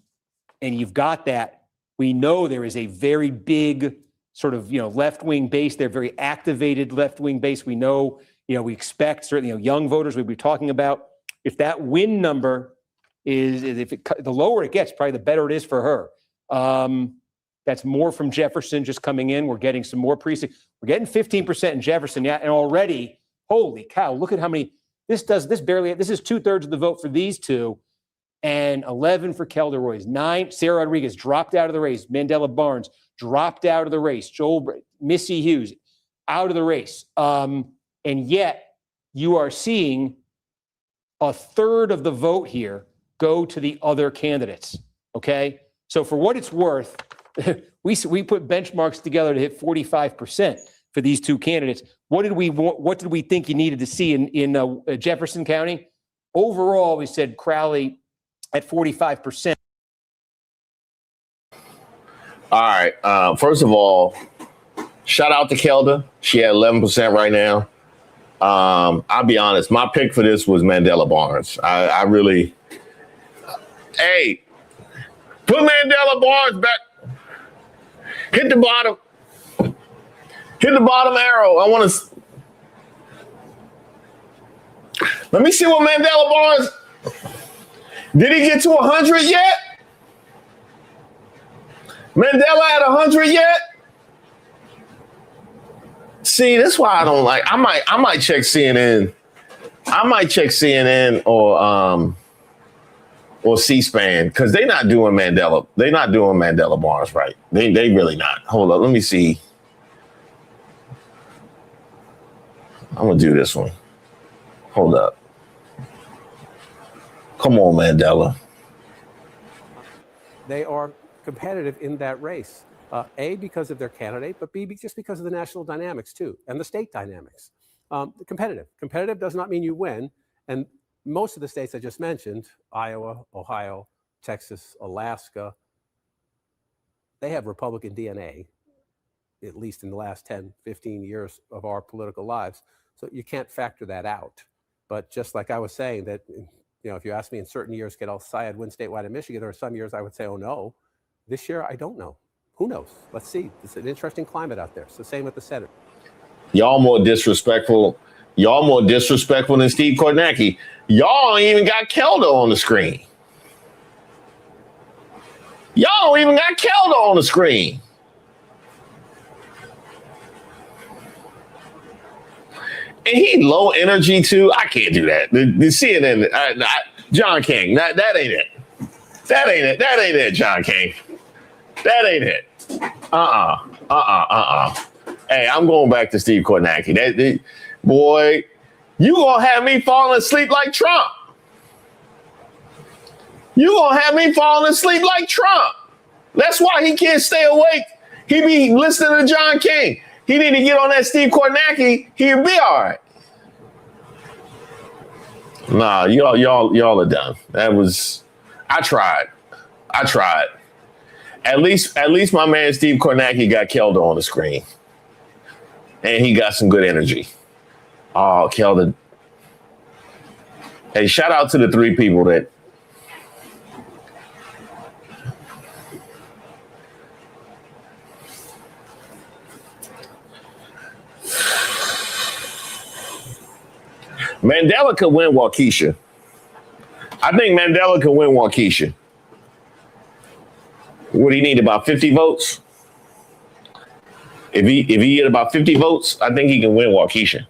you've got that, we know there is a very big sort of left-wing base. They're very activated left-wing base. We know we expect certainly young voters we'll be talking about. If that win number is the lower it gets, probably the better it is for her. That's more from Jefferson just coming in. We're getting some more precincts. We're getting 15% in Jefferson, yeah, and already, holy cow! Look at how many. This is 2/3 of the vote for these two, and 11 for Kelda Royce. 9. Sarah Rodriguez dropped out of the race. Mandela Barnes dropped out of the race. Missy Hughes out of the race, and yet you are seeing 1/3 of the vote here go to the other candidates. Okay, so for what it's worth. We put benchmarks together to hit 45% for these two candidates. What did we think you needed to see in Jefferson County? Overall, we said Crowley at 45%. All right. First of all, shout out to Kelda. She had 11% right now. I'll be honest. My pick for this was Mandela Barnes. I really. Hey, put Mandela Barnes back. Hit the bottom arrow. I want to. Let me see what Mandela Barnes. Did he get to 100 yet? Mandela at 100 yet? See, that's why I don't like. I might check CNN. I might check CNN or C-SPAN because they're not doing Mandela. They're not doing Mandela Barnes right. They really not. Hold up, let me see. I'm gonna do this one. Hold up. Come on, Mandela. They are competitive in that race. A, because of their candidate, but B, just because of the national dynamics too, and the state dynamics. Competitive. Competitive does not mean you win. And most of the states I just mentioned, Iowa, Ohio, Texas, Alaska, they have Republican DNA, at least in the last 10, 15 years of our political lives. So you can't factor that out. But just like I was saying that, if you ask me in certain years, could El Sayed win statewide in Michigan? There are some years I would say, oh no. This year, I don't know. Who knows? Let's see. It's an interesting climate out there. It's the same with the Senate. Y'all more disrespectful. Y'all more disrespectful than Steve Kornacki. Y'all ain't even got Keldo on the screen. Y'all don't even got Keldo on the screen. And he low energy too. I can't do that. The CNN, John King, that ain't it. That ain't it. That ain't it, John King. That ain't it. Hey, I'm going back to Steve Kornacki. Boy, you gonna have me falling asleep like Trump. You gonna have me falling asleep like Trump. That's why he can't stay awake. He be listening to John King. He need to get on that Steve Kornacki. He'll be all right. Nah, y'all are done. I tried. At least my man Steve Kornacki got Keldo on the screen. And he got some good energy. Oh, Keldo. Hey, shout out to the 3 people that Mandela could win Waukesha. I think Mandela could win Waukesha. What do you need, about 50 votes? If he get about 50 votes, I think he can win Waukesha.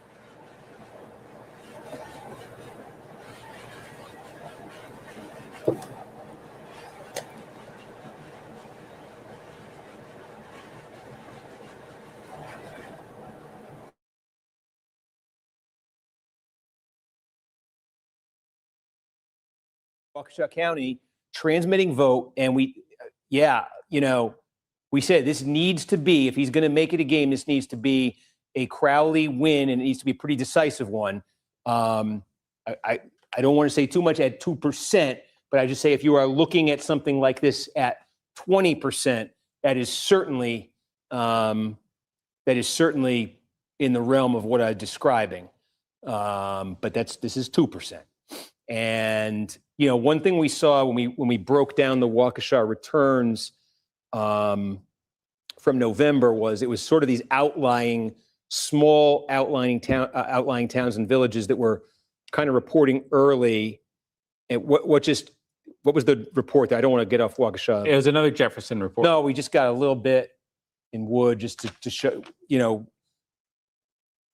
Waukesha County transmitting vote, and we said this needs to be, if he's going to make it a game, this needs to be a Crowley win, and it needs to be a pretty decisive one. I don't want to say too much at 2%, but I just say if you are looking at something like this at 20%, that is certainly in the realm of what I'm describing. But this is 2%. And one thing we saw when we broke down the Waukesha returns from November was it was sort of these small outlying towns and villages that were kind of reporting early. And what was the report? I don't want to get off Waukesha. It was another Jefferson report. No, we just got a little bit in Wood just to show,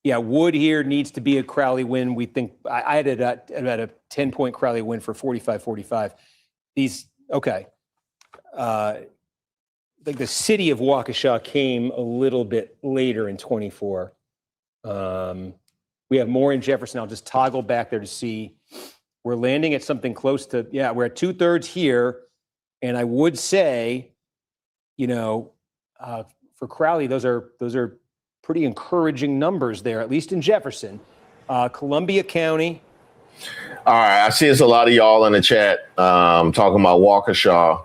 Yeah, Wood here needs to be a Crowley win. We think I had it at a 10-point Crowley win for 45-45. Like the city of Waukesha came a little bit later in 24. We have more in Jefferson. I'll just toggle back there to see. We're landing at something close to, we're at 2/3 here. And I would say, for Crowley, those are pretty encouraging numbers there, at least in Jefferson. Columbia County. All right, I see it's a lot of y'all in the chat talking about Waukesha.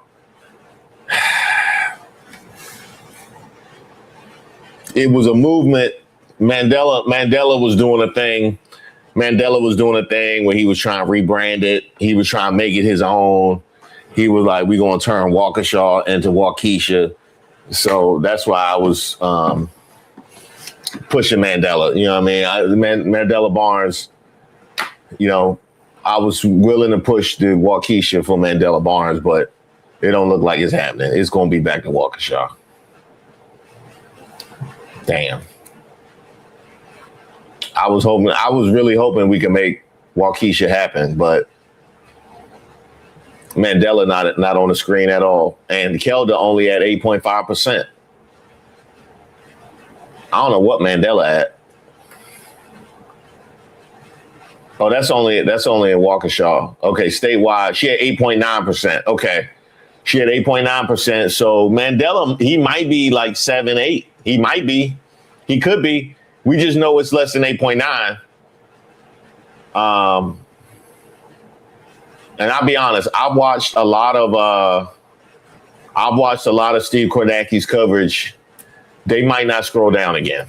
It was a movement. Mandela was doing a thing. Mandela was doing a thing where he was trying to rebrand it. He was trying to make it his own. He was like, we're going to turn Waukesha into Waukesha. So that's why I was pushing Mandela. You know what I mean? Mandela Barnes, I was willing to push the Waukesha for Mandela Barnes, but It don't look like it's happening. It's going to be back to Waukesha. Damn. I was really hoping we could make Waukesha happen, but Mandela not on the screen at all. And Kelda only at 8.5%. I don't know what Mandela at. Oh, that's only in Waukesha. Okay, statewide, she had 8.9%. Okay, she had 8.9%. So Mandela, he might be like 7, 8. He might be. He could be. We just know it's less than 8.9. And I'll be honest, I've watched a lot of Steve Kornacki's coverage. They might not scroll down again.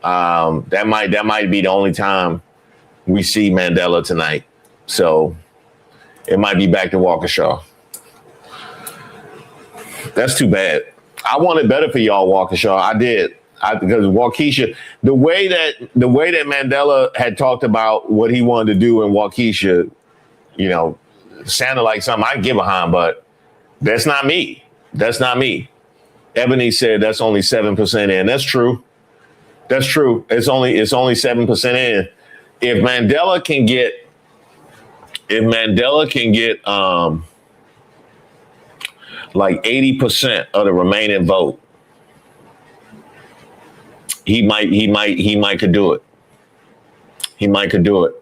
That might be the only time we see Mandela tonight. So it might be back to Waukesha. That's too bad. I wanted better for y'all, Waukesha. I did. Because Waukesha, the way that Mandela had talked about what he wanted to do in Waukesha, you know, sounded like something I get behind, but that's not me. That's not me. Ebony said that's only 7% in. That's true. That's true. It's only 7% in. If Mandela can get like 80% of the remaining vote, he might could do it. He might could do it.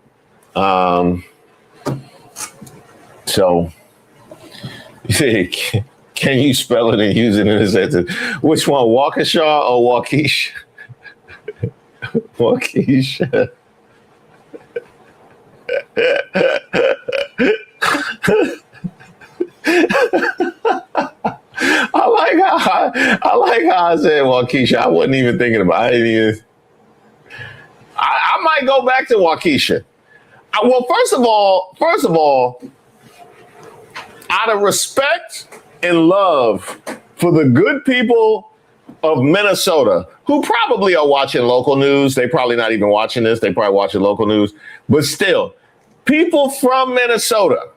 So can you spell it and use it in a sentence? Which one, Waukesha or Waukesha? Waukesha. I like how I said Waukesha. I wasn't even thinking about it. I might go back to Waukesha. Well, first of all, out of respect and love for the good people of Minnesota, who probably are watching local news. They probably not even watching this. They probably watching local news. But still, people from Minnesota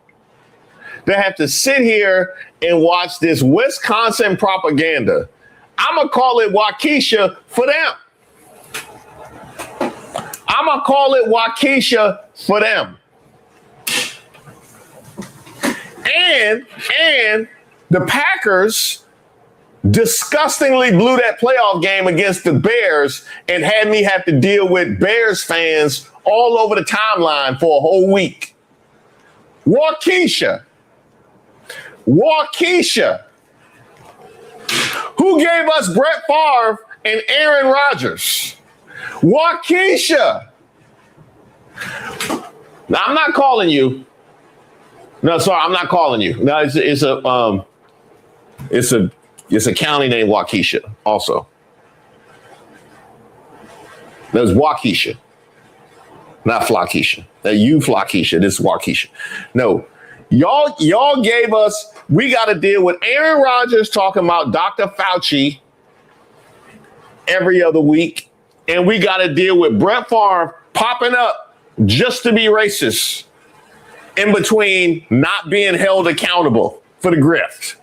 that have to sit here and watch this Wisconsin propaganda, I'm going to call it Waukesha for them. I'm going to call it Waukesha for them. And the Packers disgustingly blew that playoff game against the Bears and had me have to deal with Bears fans all over the timeline for a whole week. Waukesha. Who gave us Brett Favre and Aaron Rodgers? Waukesha. Now, I'm not calling you. No, sorry, I'm not calling you. No, it's a county named Waukesha also. There's Waukesha, not Flakesha. You Flakesha, this is Waukesha. No, y'all gave us, we got to deal with Aaron Rodgers talking about Dr. Fauci every other week. And we got to deal with Brett Favre popping up just to be racist in between not being held accountable for the grift.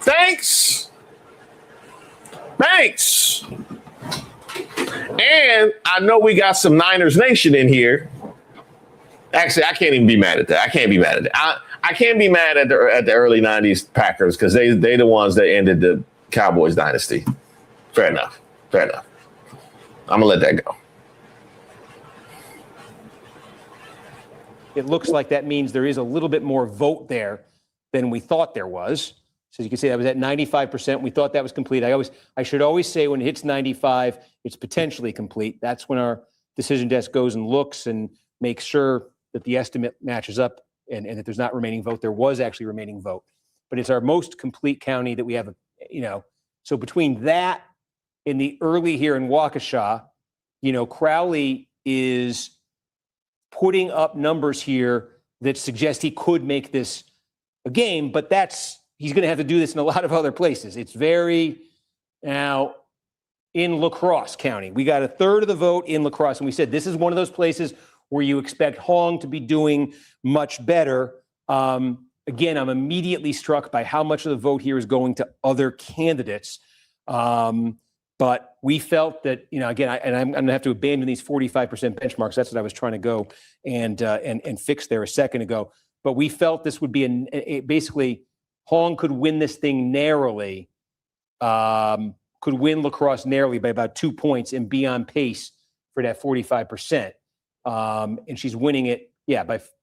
Thanks. And I know we got some Niners Nation in here. Actually, I can't even be mad at that. I can't be mad at that. I can't be mad at the early 90s Packers because they the ones that ended the Cowboys dynasty. Fair enough. I'm going to let that go. It looks like that means there is a little bit more vote there than we thought there was. So you can see that was at 95%. We thought that was complete. I should always say when it hits 95, it's potentially complete. That's when our decision desk goes and looks and makes sure that the estimate matches up and that there's not remaining vote. There was actually remaining vote, but it's our most complete county that we have, so between that and the early here in Waukesha, Crowley is putting up numbers here that suggest he could make this a game, but he's going to have to do this in a lot of other places. It's now in La Crosse County. We got a third of the vote in La Crosse, and we said this is one of those places where you expect Hong to be doing much better. again, I'm immediately struck by how much of the vote here is going to other candidates. But we felt that, again, I'm going to have to abandon these 45% benchmarks. That's what I was trying to go and fix there a second ago. But we felt this would be basically Hong could win this thing narrowly, could win La Crosse narrowly by about 2 points and be on pace for that 45%. And she's winning it,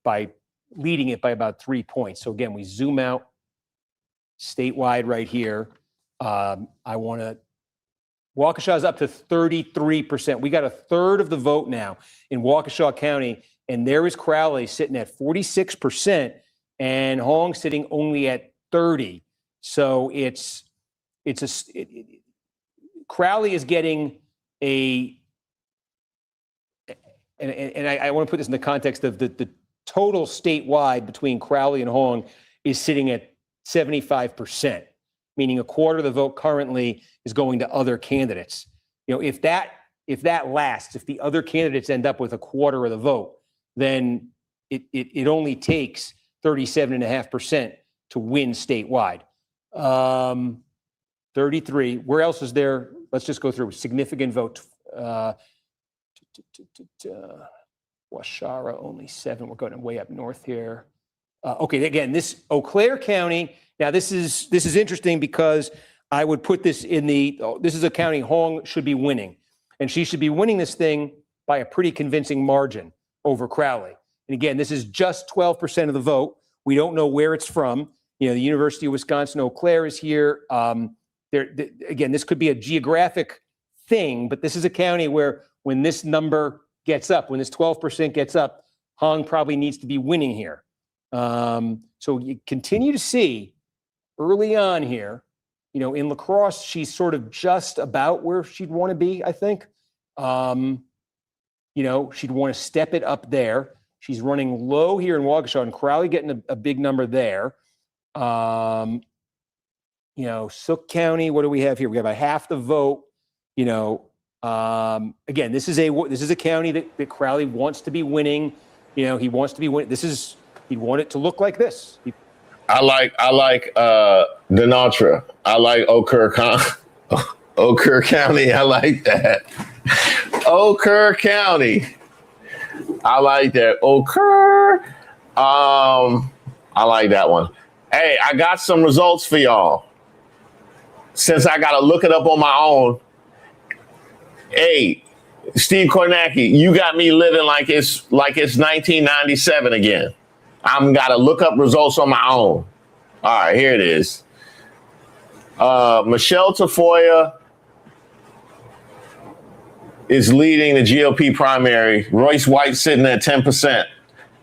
by leading it by about 3 points. So again, we zoom out statewide right here. I want to. Waukesha is up to 33%. We got a third of the vote now in Waukesha County, and there is Crowley sitting at 46%, and Hong sitting only at 30. So Crowley is getting and I want to put this in the context of the total statewide between Crowley and Hong is sitting at 75%, meaning a quarter of the vote currently is going to other candidates. If that lasts, if the other candidates end up with a quarter of the vote, then it only takes 37.5% to win statewide. 33. Where else is there? Let's just go through significant vote. Washara only 7. We're going way up north here. Okay, again, this Eau Claire County. Now this is interesting because I would put this in this is a county Hong should be winning, and she should be winning this thing by a pretty convincing margin over Crowley. And again, this is just 12% of the vote. We don't know where it's from. The University of Wisconsin Eau Claire is here. Again, this could be a geographic thing, but this is a county where when this number gets up, when this 12% gets up, Hong probably needs to be winning here. So you continue to see early on here, in La Crosse, she's sort of just about where she'd want to be, I think. She'd want to step it up there. She's running low here in Waukesha, and Crowley getting a big number there. Sook County, what do we have here? We have a half the vote. Again, this is a county that Crowley wants to be winning. He wants to be winning. He'd want it to look like this. I like Denatra. I like Eau Claire County. I like that. Eau Claire County. I like that. Eau Claire. I like that one. Hey, I got some results for y'all. Since I got to look it up on my own. Hey, Steve Kornacki, you got me living like it's 1997 again. I'm got to look up results on my own. All right, here it is. Michelle Tafoya is leading the GOP primary. Royce White sitting at 10%.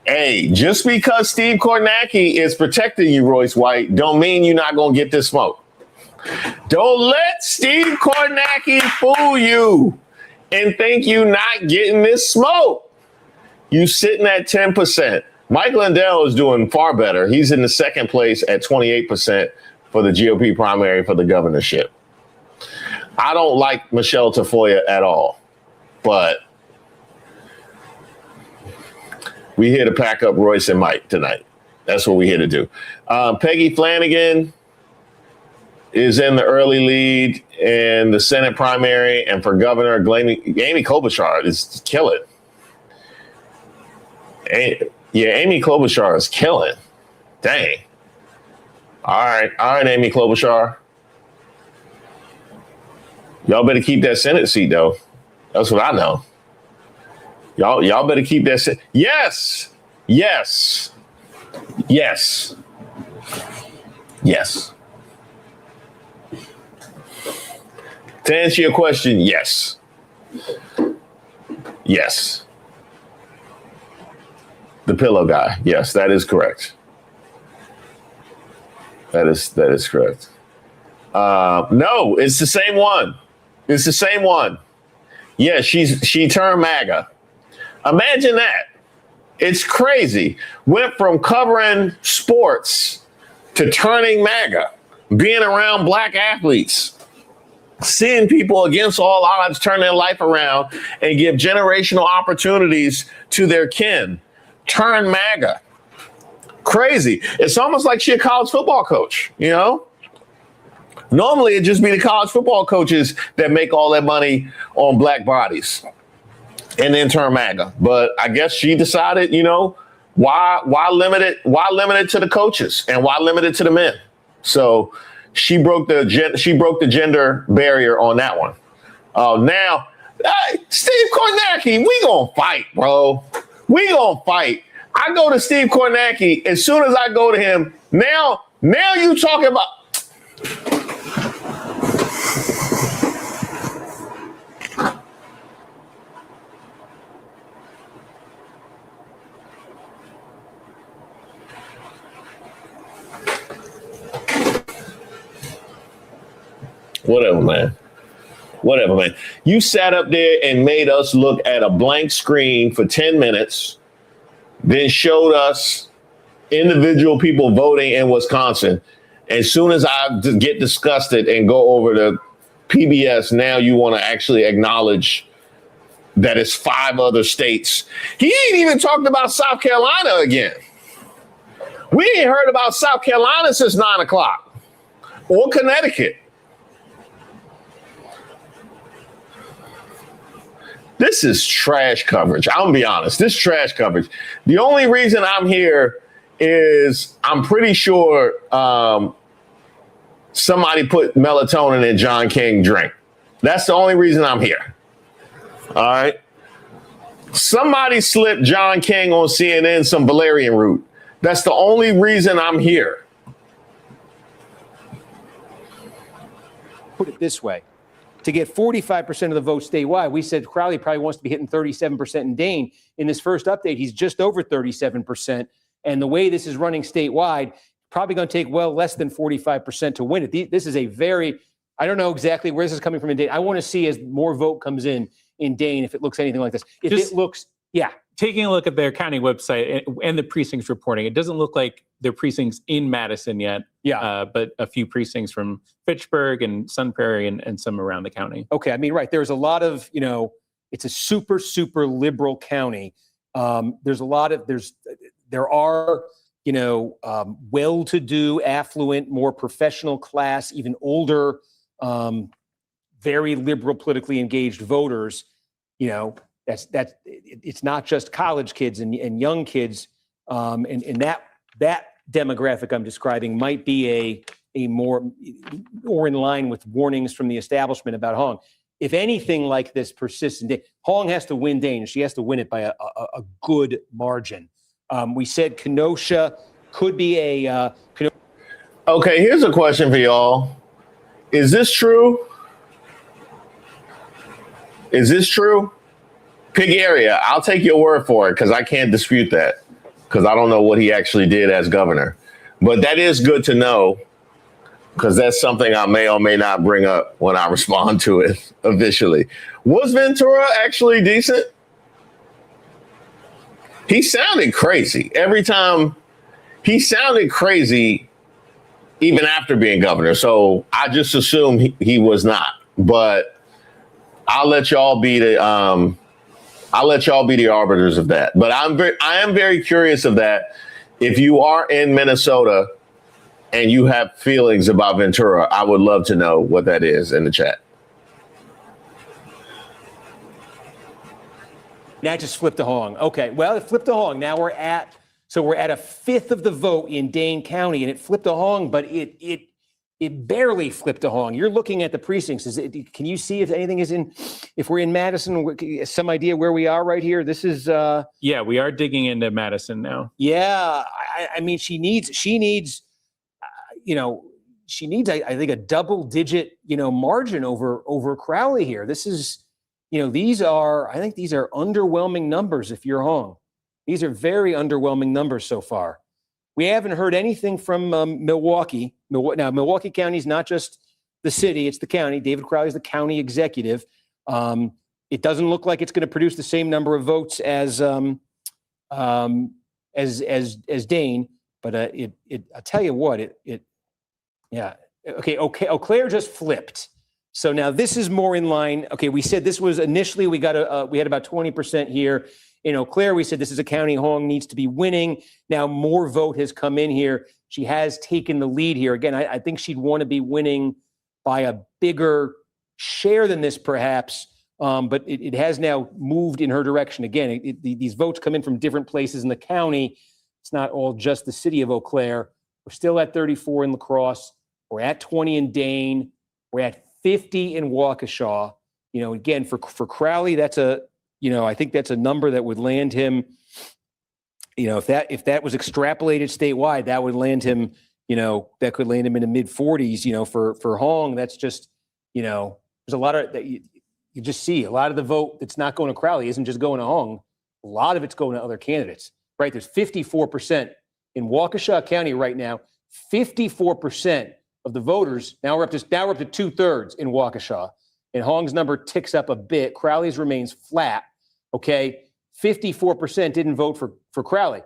Hey, just because Steve Kornacki is protecting you, Royce White, don't mean you're not going to get this smoke. Don't let Steve Kornacki fool you and think you're not getting this smoke. You sitting at 10%. Mike Lindell is doing far better. He's in the second place at 28% for the GOP primary for the governorship. I don't like Michelle Tafoya at all, but we here to pack up Royce and Mike tonight. That's what we're here to do. Peggy Flanagan is in the early lead in the Senate primary, and for governor, Amy Klobuchar is killing. Amy Klobuchar is killing. Dang. All right, Amy Klobuchar. Y'all better keep that Senate seat, though. That's what I know. Y'all better keep that seat. Yes. To answer your question, yes. The pillow guy. Yes, that is correct. That is correct. No, it's the same one. Yeah, she turned MAGA. Imagine that. It's crazy. Went from covering sports to turning MAGA, being around black athletes, seeing people against all odds turn their life around and give generational opportunities to their kin. Turn MAGA. Crazy. It's almost like she a college football coach, you know? Normally, it'd just be the college football coaches that make all that money on black bodies and then turn MAGA. But I guess she decided, you know, why limit it to the coaches and why limit it to the men? So she broke the gender barrier on that one. Now, Steve Kornacki, we gonna fight, bro. We gonna fight. I go to Steve Kornacki. As soon as I go to him, now you talking about. Whatever, man. You sat up there and made us look at a blank screen for 10 minutes, then showed us individual people voting in Wisconsin. As soon as I get disgusted and go over to PBS, now you want to actually acknowledge that it's 5 other states. He ain't even talked about South Carolina again. We ain't heard about South Carolina since 9 o'clock or Connecticut. This is trash coverage. I'm gonna be honest. This is trash coverage. The only reason I'm here is I'm pretty sure somebody put melatonin in John King drink. That's the only reason I'm here. All right. Somebody slipped John King on CNN some valerian root. That's the only reason I'm here. Put it this way. To get 45% of the vote statewide, we said Crowley probably wants to be hitting 37% in Dane. In this first update, he's just over 37%. And the way this is running statewide, probably going to take well less than 45% to win it. This is a very, I don't know exactly where this is coming from in Dane. I want to see as more vote comes in Dane if it looks anything like this. If just, it looks, yeah. Taking a look at their county website and the precincts reporting, it doesn't look like there are precincts in Madison yet. Yeah. But a few precincts from Fitchburg and Sun Prairie and some around the county. Okay. I mean, right. There's a lot of, you know, it's a super, super liberal county. There's a lot of, there are, you know, well-to-do, affluent, more professional class, even older, very liberal, politically engaged voters. You know, it's not just college kids and young kids. And that demographic I'm describing might be a more in line with warnings from the establishment about Hong. If anything like this persists in Dane, Hong has to win Dane, and she has to win it by a good margin. We said Kenosha could be a. Okay, here's a question for y'all. Is this true? Is this true? Pick area. I'll take your word for it because I can't dispute that because I don't know what he actually did as governor. But that is good to know because that's something I may or may not bring up when I respond to it officially. Was Ventura actually decent? He sounded crazy. Every time he sounded crazy, even after being governor. So I just assumed he was not. But I'll let y'all be the arbiters of that. But I am very curious of that. If you are in Minnesota and you have feelings about Ventura, I would love to know what that is in the chat. That just flipped to Hong. Okay, well, it flipped to Hong. Now we're at a fifth of the vote in Dane County, and it flipped to Hong, but it barely flipped to Hong. You're looking at the precincts. Can you see if anything is in? If we're in Madison, some idea where we are right here. This is. Yeah, we are digging into Madison now. Yeah, I mean, she needs. I think a double-digit, margin over Crowley here. This is. I think these are underwhelming numbers if you're Hong. These are very underwhelming numbers so far. We haven't heard anything from Milwaukee. Now, Milwaukee County is not just the city, it's the county. David Crowley is the county executive. It doesn't look like it's going to produce the same number of votes as Dane, but I'll tell you what, Eau Claire just flipped. So now this is more in line. Okay, we said this was initially we had about 20% here In Eau Claire, we said this is a county Hong needs to be winning. Now more vote has come in here. She has taken the lead here. Again, I think she'd want to be winning by a bigger share than this, perhaps. But it has now moved in her direction. Again, these votes come in from different places in the county. It's not all just the city of Eau Claire. We're still at 34 in La Crosse. We're at 20 in Dane. We're at 50 in Waukesha. Again, for Crowley, that's I think that's a number that would land him. If that was extrapolated statewide, that would land him. That could land him in the mid 40s. For Hong, that's just there's a lot of that you just see a lot of the vote that's not going to Crowley isn't just going to Hong. A lot of it's going to other candidates. Right? There's 54% in Waukesha County right now. 54% of the voters now we're up to 2/3 in Waukesha, and Hong's number ticks up a bit. Crowley's remains flat. Okay, 54% didn't vote for Crowley.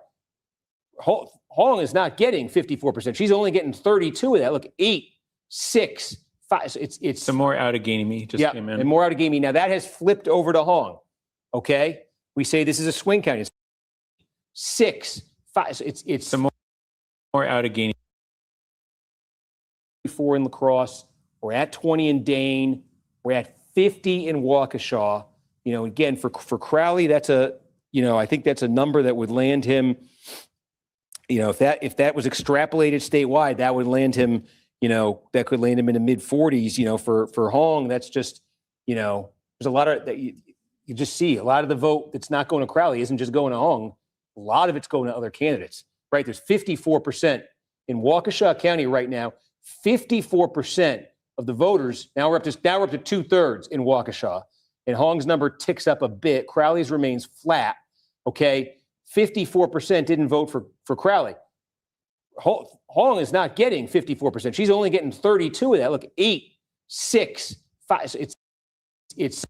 Hong is not getting 54%. She's only getting 32 of that. Look, 8, 6, 5. It's some more Outagamie just came in. And more Outagamie. Now that has flipped over to Hong. Okay, we say this is a swing county. It's 6, 5. It's some more Outagamie. 4 in La Crosse. We're at 20 in Dane. We're at 50 in Waukesha. Again, for Crowley, that's I think that's a number that would land him. If that was extrapolated statewide, that would land him. That could land him in the mid 40s. For Hong, that's just there's a lot of that you just see a lot of the vote that's not going to Crowley isn't just going to Hong. A lot of it's going to other candidates. Right? There's 54% in Waukesha County right now. 54% of the voters now we're up to 2/3 in Waukesha, and Hong's number ticks up a bit. Crowley's remains flat. Okay, 54% didn't vote for Crowley. Hong is not getting 54%. She's only getting 32 of that. Look, 8, 6, 5. It's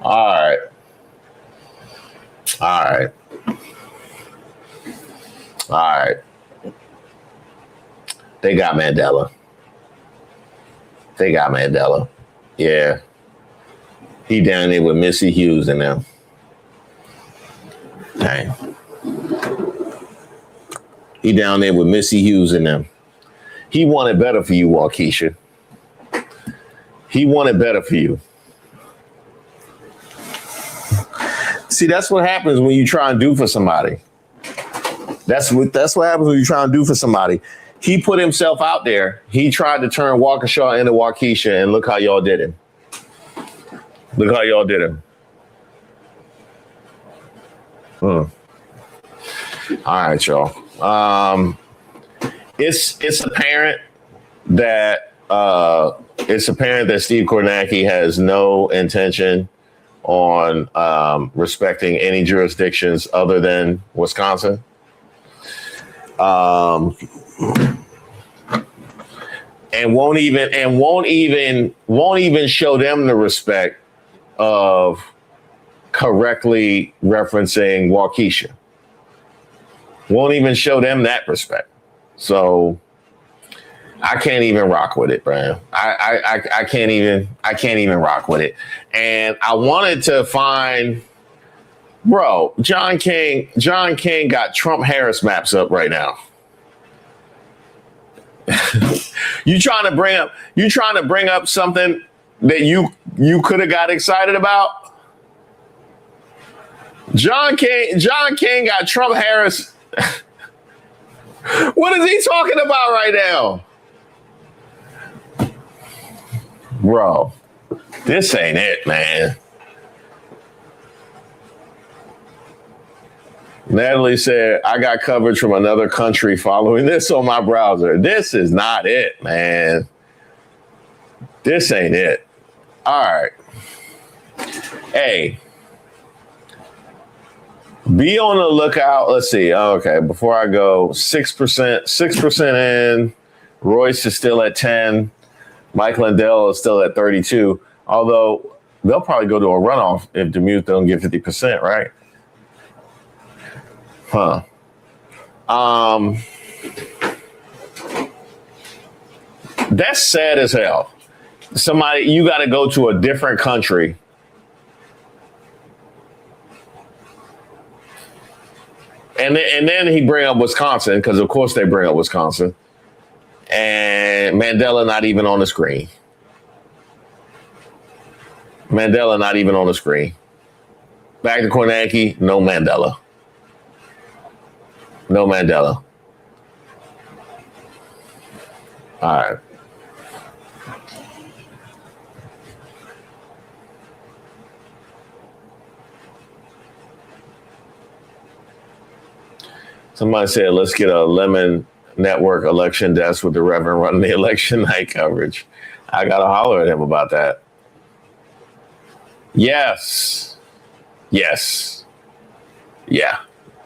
all right. They got Mandela. Yeah. He down there with Missy Hughes and them. Dang. He down there with Missy Hughes and them. He wanted better for you, Waukesha. He wanted better for you. See, that's what happens when you try and do for somebody. That's what happens when you try and do for somebody. He put himself out there. He tried to turn Waukesha into Waukesha, and look how y'all did him. All right, y'all. It's apparent that Steve Kornacki has no intention on respecting any jurisdictions other than Wisconsin. And won't even show them the respect of correctly referencing Waukesha. Won't even show them that respect. So I can't even rock with it, Brian. I can't even rock with it. And I wanted to find, bro, John King got Trump Harris maps up right now. You trying to bring up something that you could have got excited about? John King got Trump Harris. What is he talking about right now? Bro, this ain't it, man. Natalie said, I got coverage from another country following this on my browser. This is not it, man. This ain't it. All right. Hey, be on the lookout. Let's see. Okay, before I go, 6% in. Royce is still at 10. Mike Lindell is still at 32. Although they'll probably go to a runoff if Demuth don't get 50%, right? Huh. That's sad as hell. You got to go to a different country And then he bring up Wisconsin, because of course they bring up Wisconsin. And Mandela not even on the screen. Mandela not even on the screen. Back to Kornacki, no Mandela. No Mandela. All right. Somebody said, let's get a Lemon Network election desk with the Reverend running the election night coverage. I got to holler at him about that. Yes. Yes. Yeah.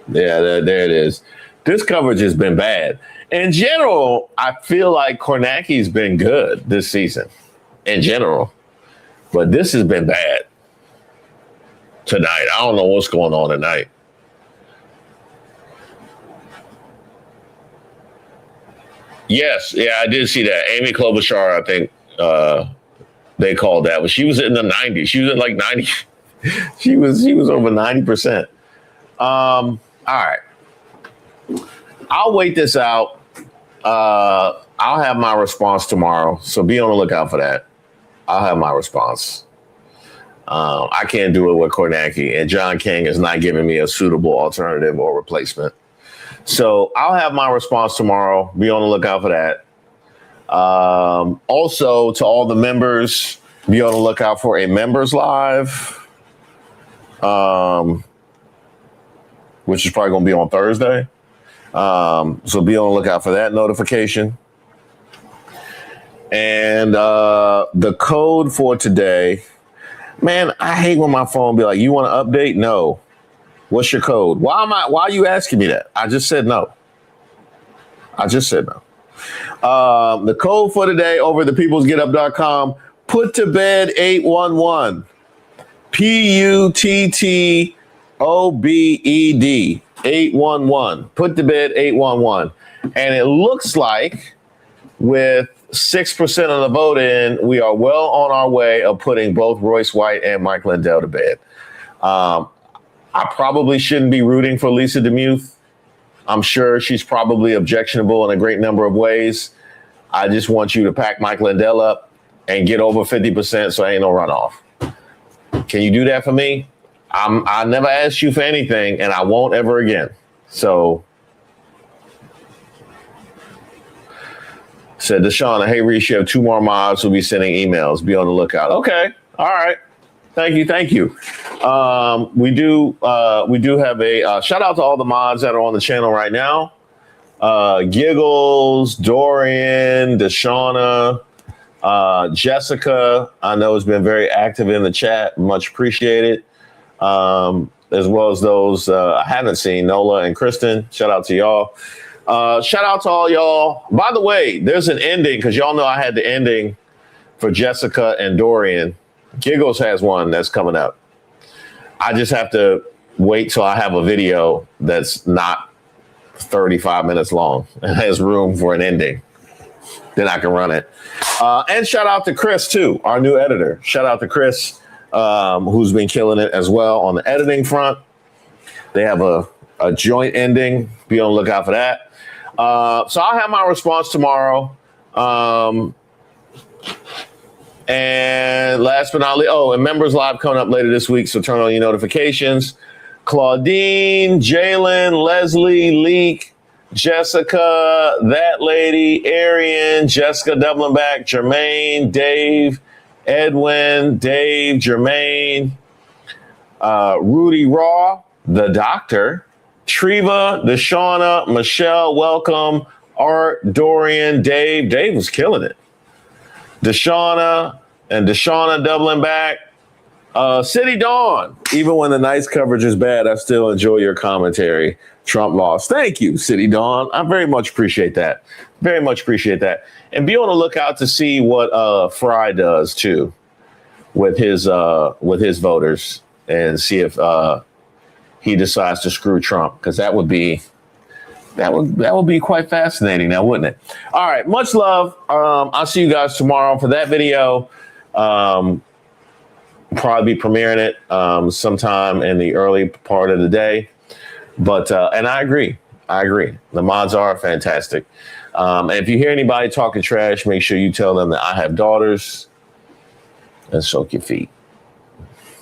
Yeah, there it is. This coverage has been bad. In general, I feel like Kornacki's been good this season. In general. But this has been bad. Tonight. I don't know what's going on tonight. Yes, yeah, I did see that. Amy Klobuchar, I think they called that, but she was in the 90s. She was at like 90. she was over 90%. All right. I'll wait this out. I'll have my response tomorrow, so be on the lookout for that. I'll have my response. I can't do it with Kornacki, and John King is not giving me a suitable alternative or replacement. So I'll have my response tomorrow. Be on the lookout for that. Also, to all the members, be on the lookout for a members live, which is probably going to be on Thursday. So be on the lookout for that notification. And the code for today, man, I hate when my phone be like, you want to update? No. What's your code? Why are you asking me that? I just said no. The code for today over at thepeoplesgetup.com, put to bed 811. PUTTOBED 811. Put to bed 811. And it looks like with 6% of the vote in, we are well on our way of putting both Royce White and Mike Lindell to bed. I probably shouldn't be rooting for Lisa DeMuth. I'm sure she's probably objectionable in a great number of ways. I just want you to pack Mike Lindell up and get over 50% so ain't no runoff. Can you do that for me? I never asked you for anything, and I won't ever again. So, said Deshauna, hey, Reese, you have 2 more mods who'll be sending emails. Be on the lookout. Okay. All right. Thank you. We do have a shout out to all the mods that are on the channel right now. Giggles, Dorian, Deshauna, Jessica, I know has been very active in the chat. Much appreciated. As well as those I haven't seen, Nola and Kristen. Shout out to y'all. Shout out to all y'all. By the way, there's an ending because y'all know I had the ending for Jessica and Dorian. Giggles has one that's coming up. I just have to wait till I have a video that's not 35 minutes long and has room for an ending. Then I can run it. And shout out to Chris, too, our new editor. Shout out to Chris, who's been killing it as well on the editing front. They have a joint ending. Be on the lookout for that. So I'll have my response tomorrow. And last but not least, and Members Live coming up later this week, so turn on your notifications. Claudine, Jalen, Leslie, Leek, Jessica, that lady, Arian, Jessica doubling back, Jermaine, Dave, Edwin, Dave, Jermaine, Rudy Raw, the doctor, Treva, Deshauna, Michelle, welcome, Art, Dorian, Dave. Dave was killing it. Deshauna doubling back. City Dawn. Even when the Knights coverage is bad, I still enjoy your commentary. Trump lost. Thank you, City Dawn. I very much appreciate that. Very much appreciate that. And be on the lookout to see what Fry does too with his voters and see if he decides to screw Trump, because that would be quite fascinating now, wouldn't it? All right, much love. I'll see you guys tomorrow for that video. Probably be premiering it sometime in the early part of the day. But and I agree. The mods are fantastic. And if you hear anybody talking trash, make sure you tell them that I have daughters and soak your feet.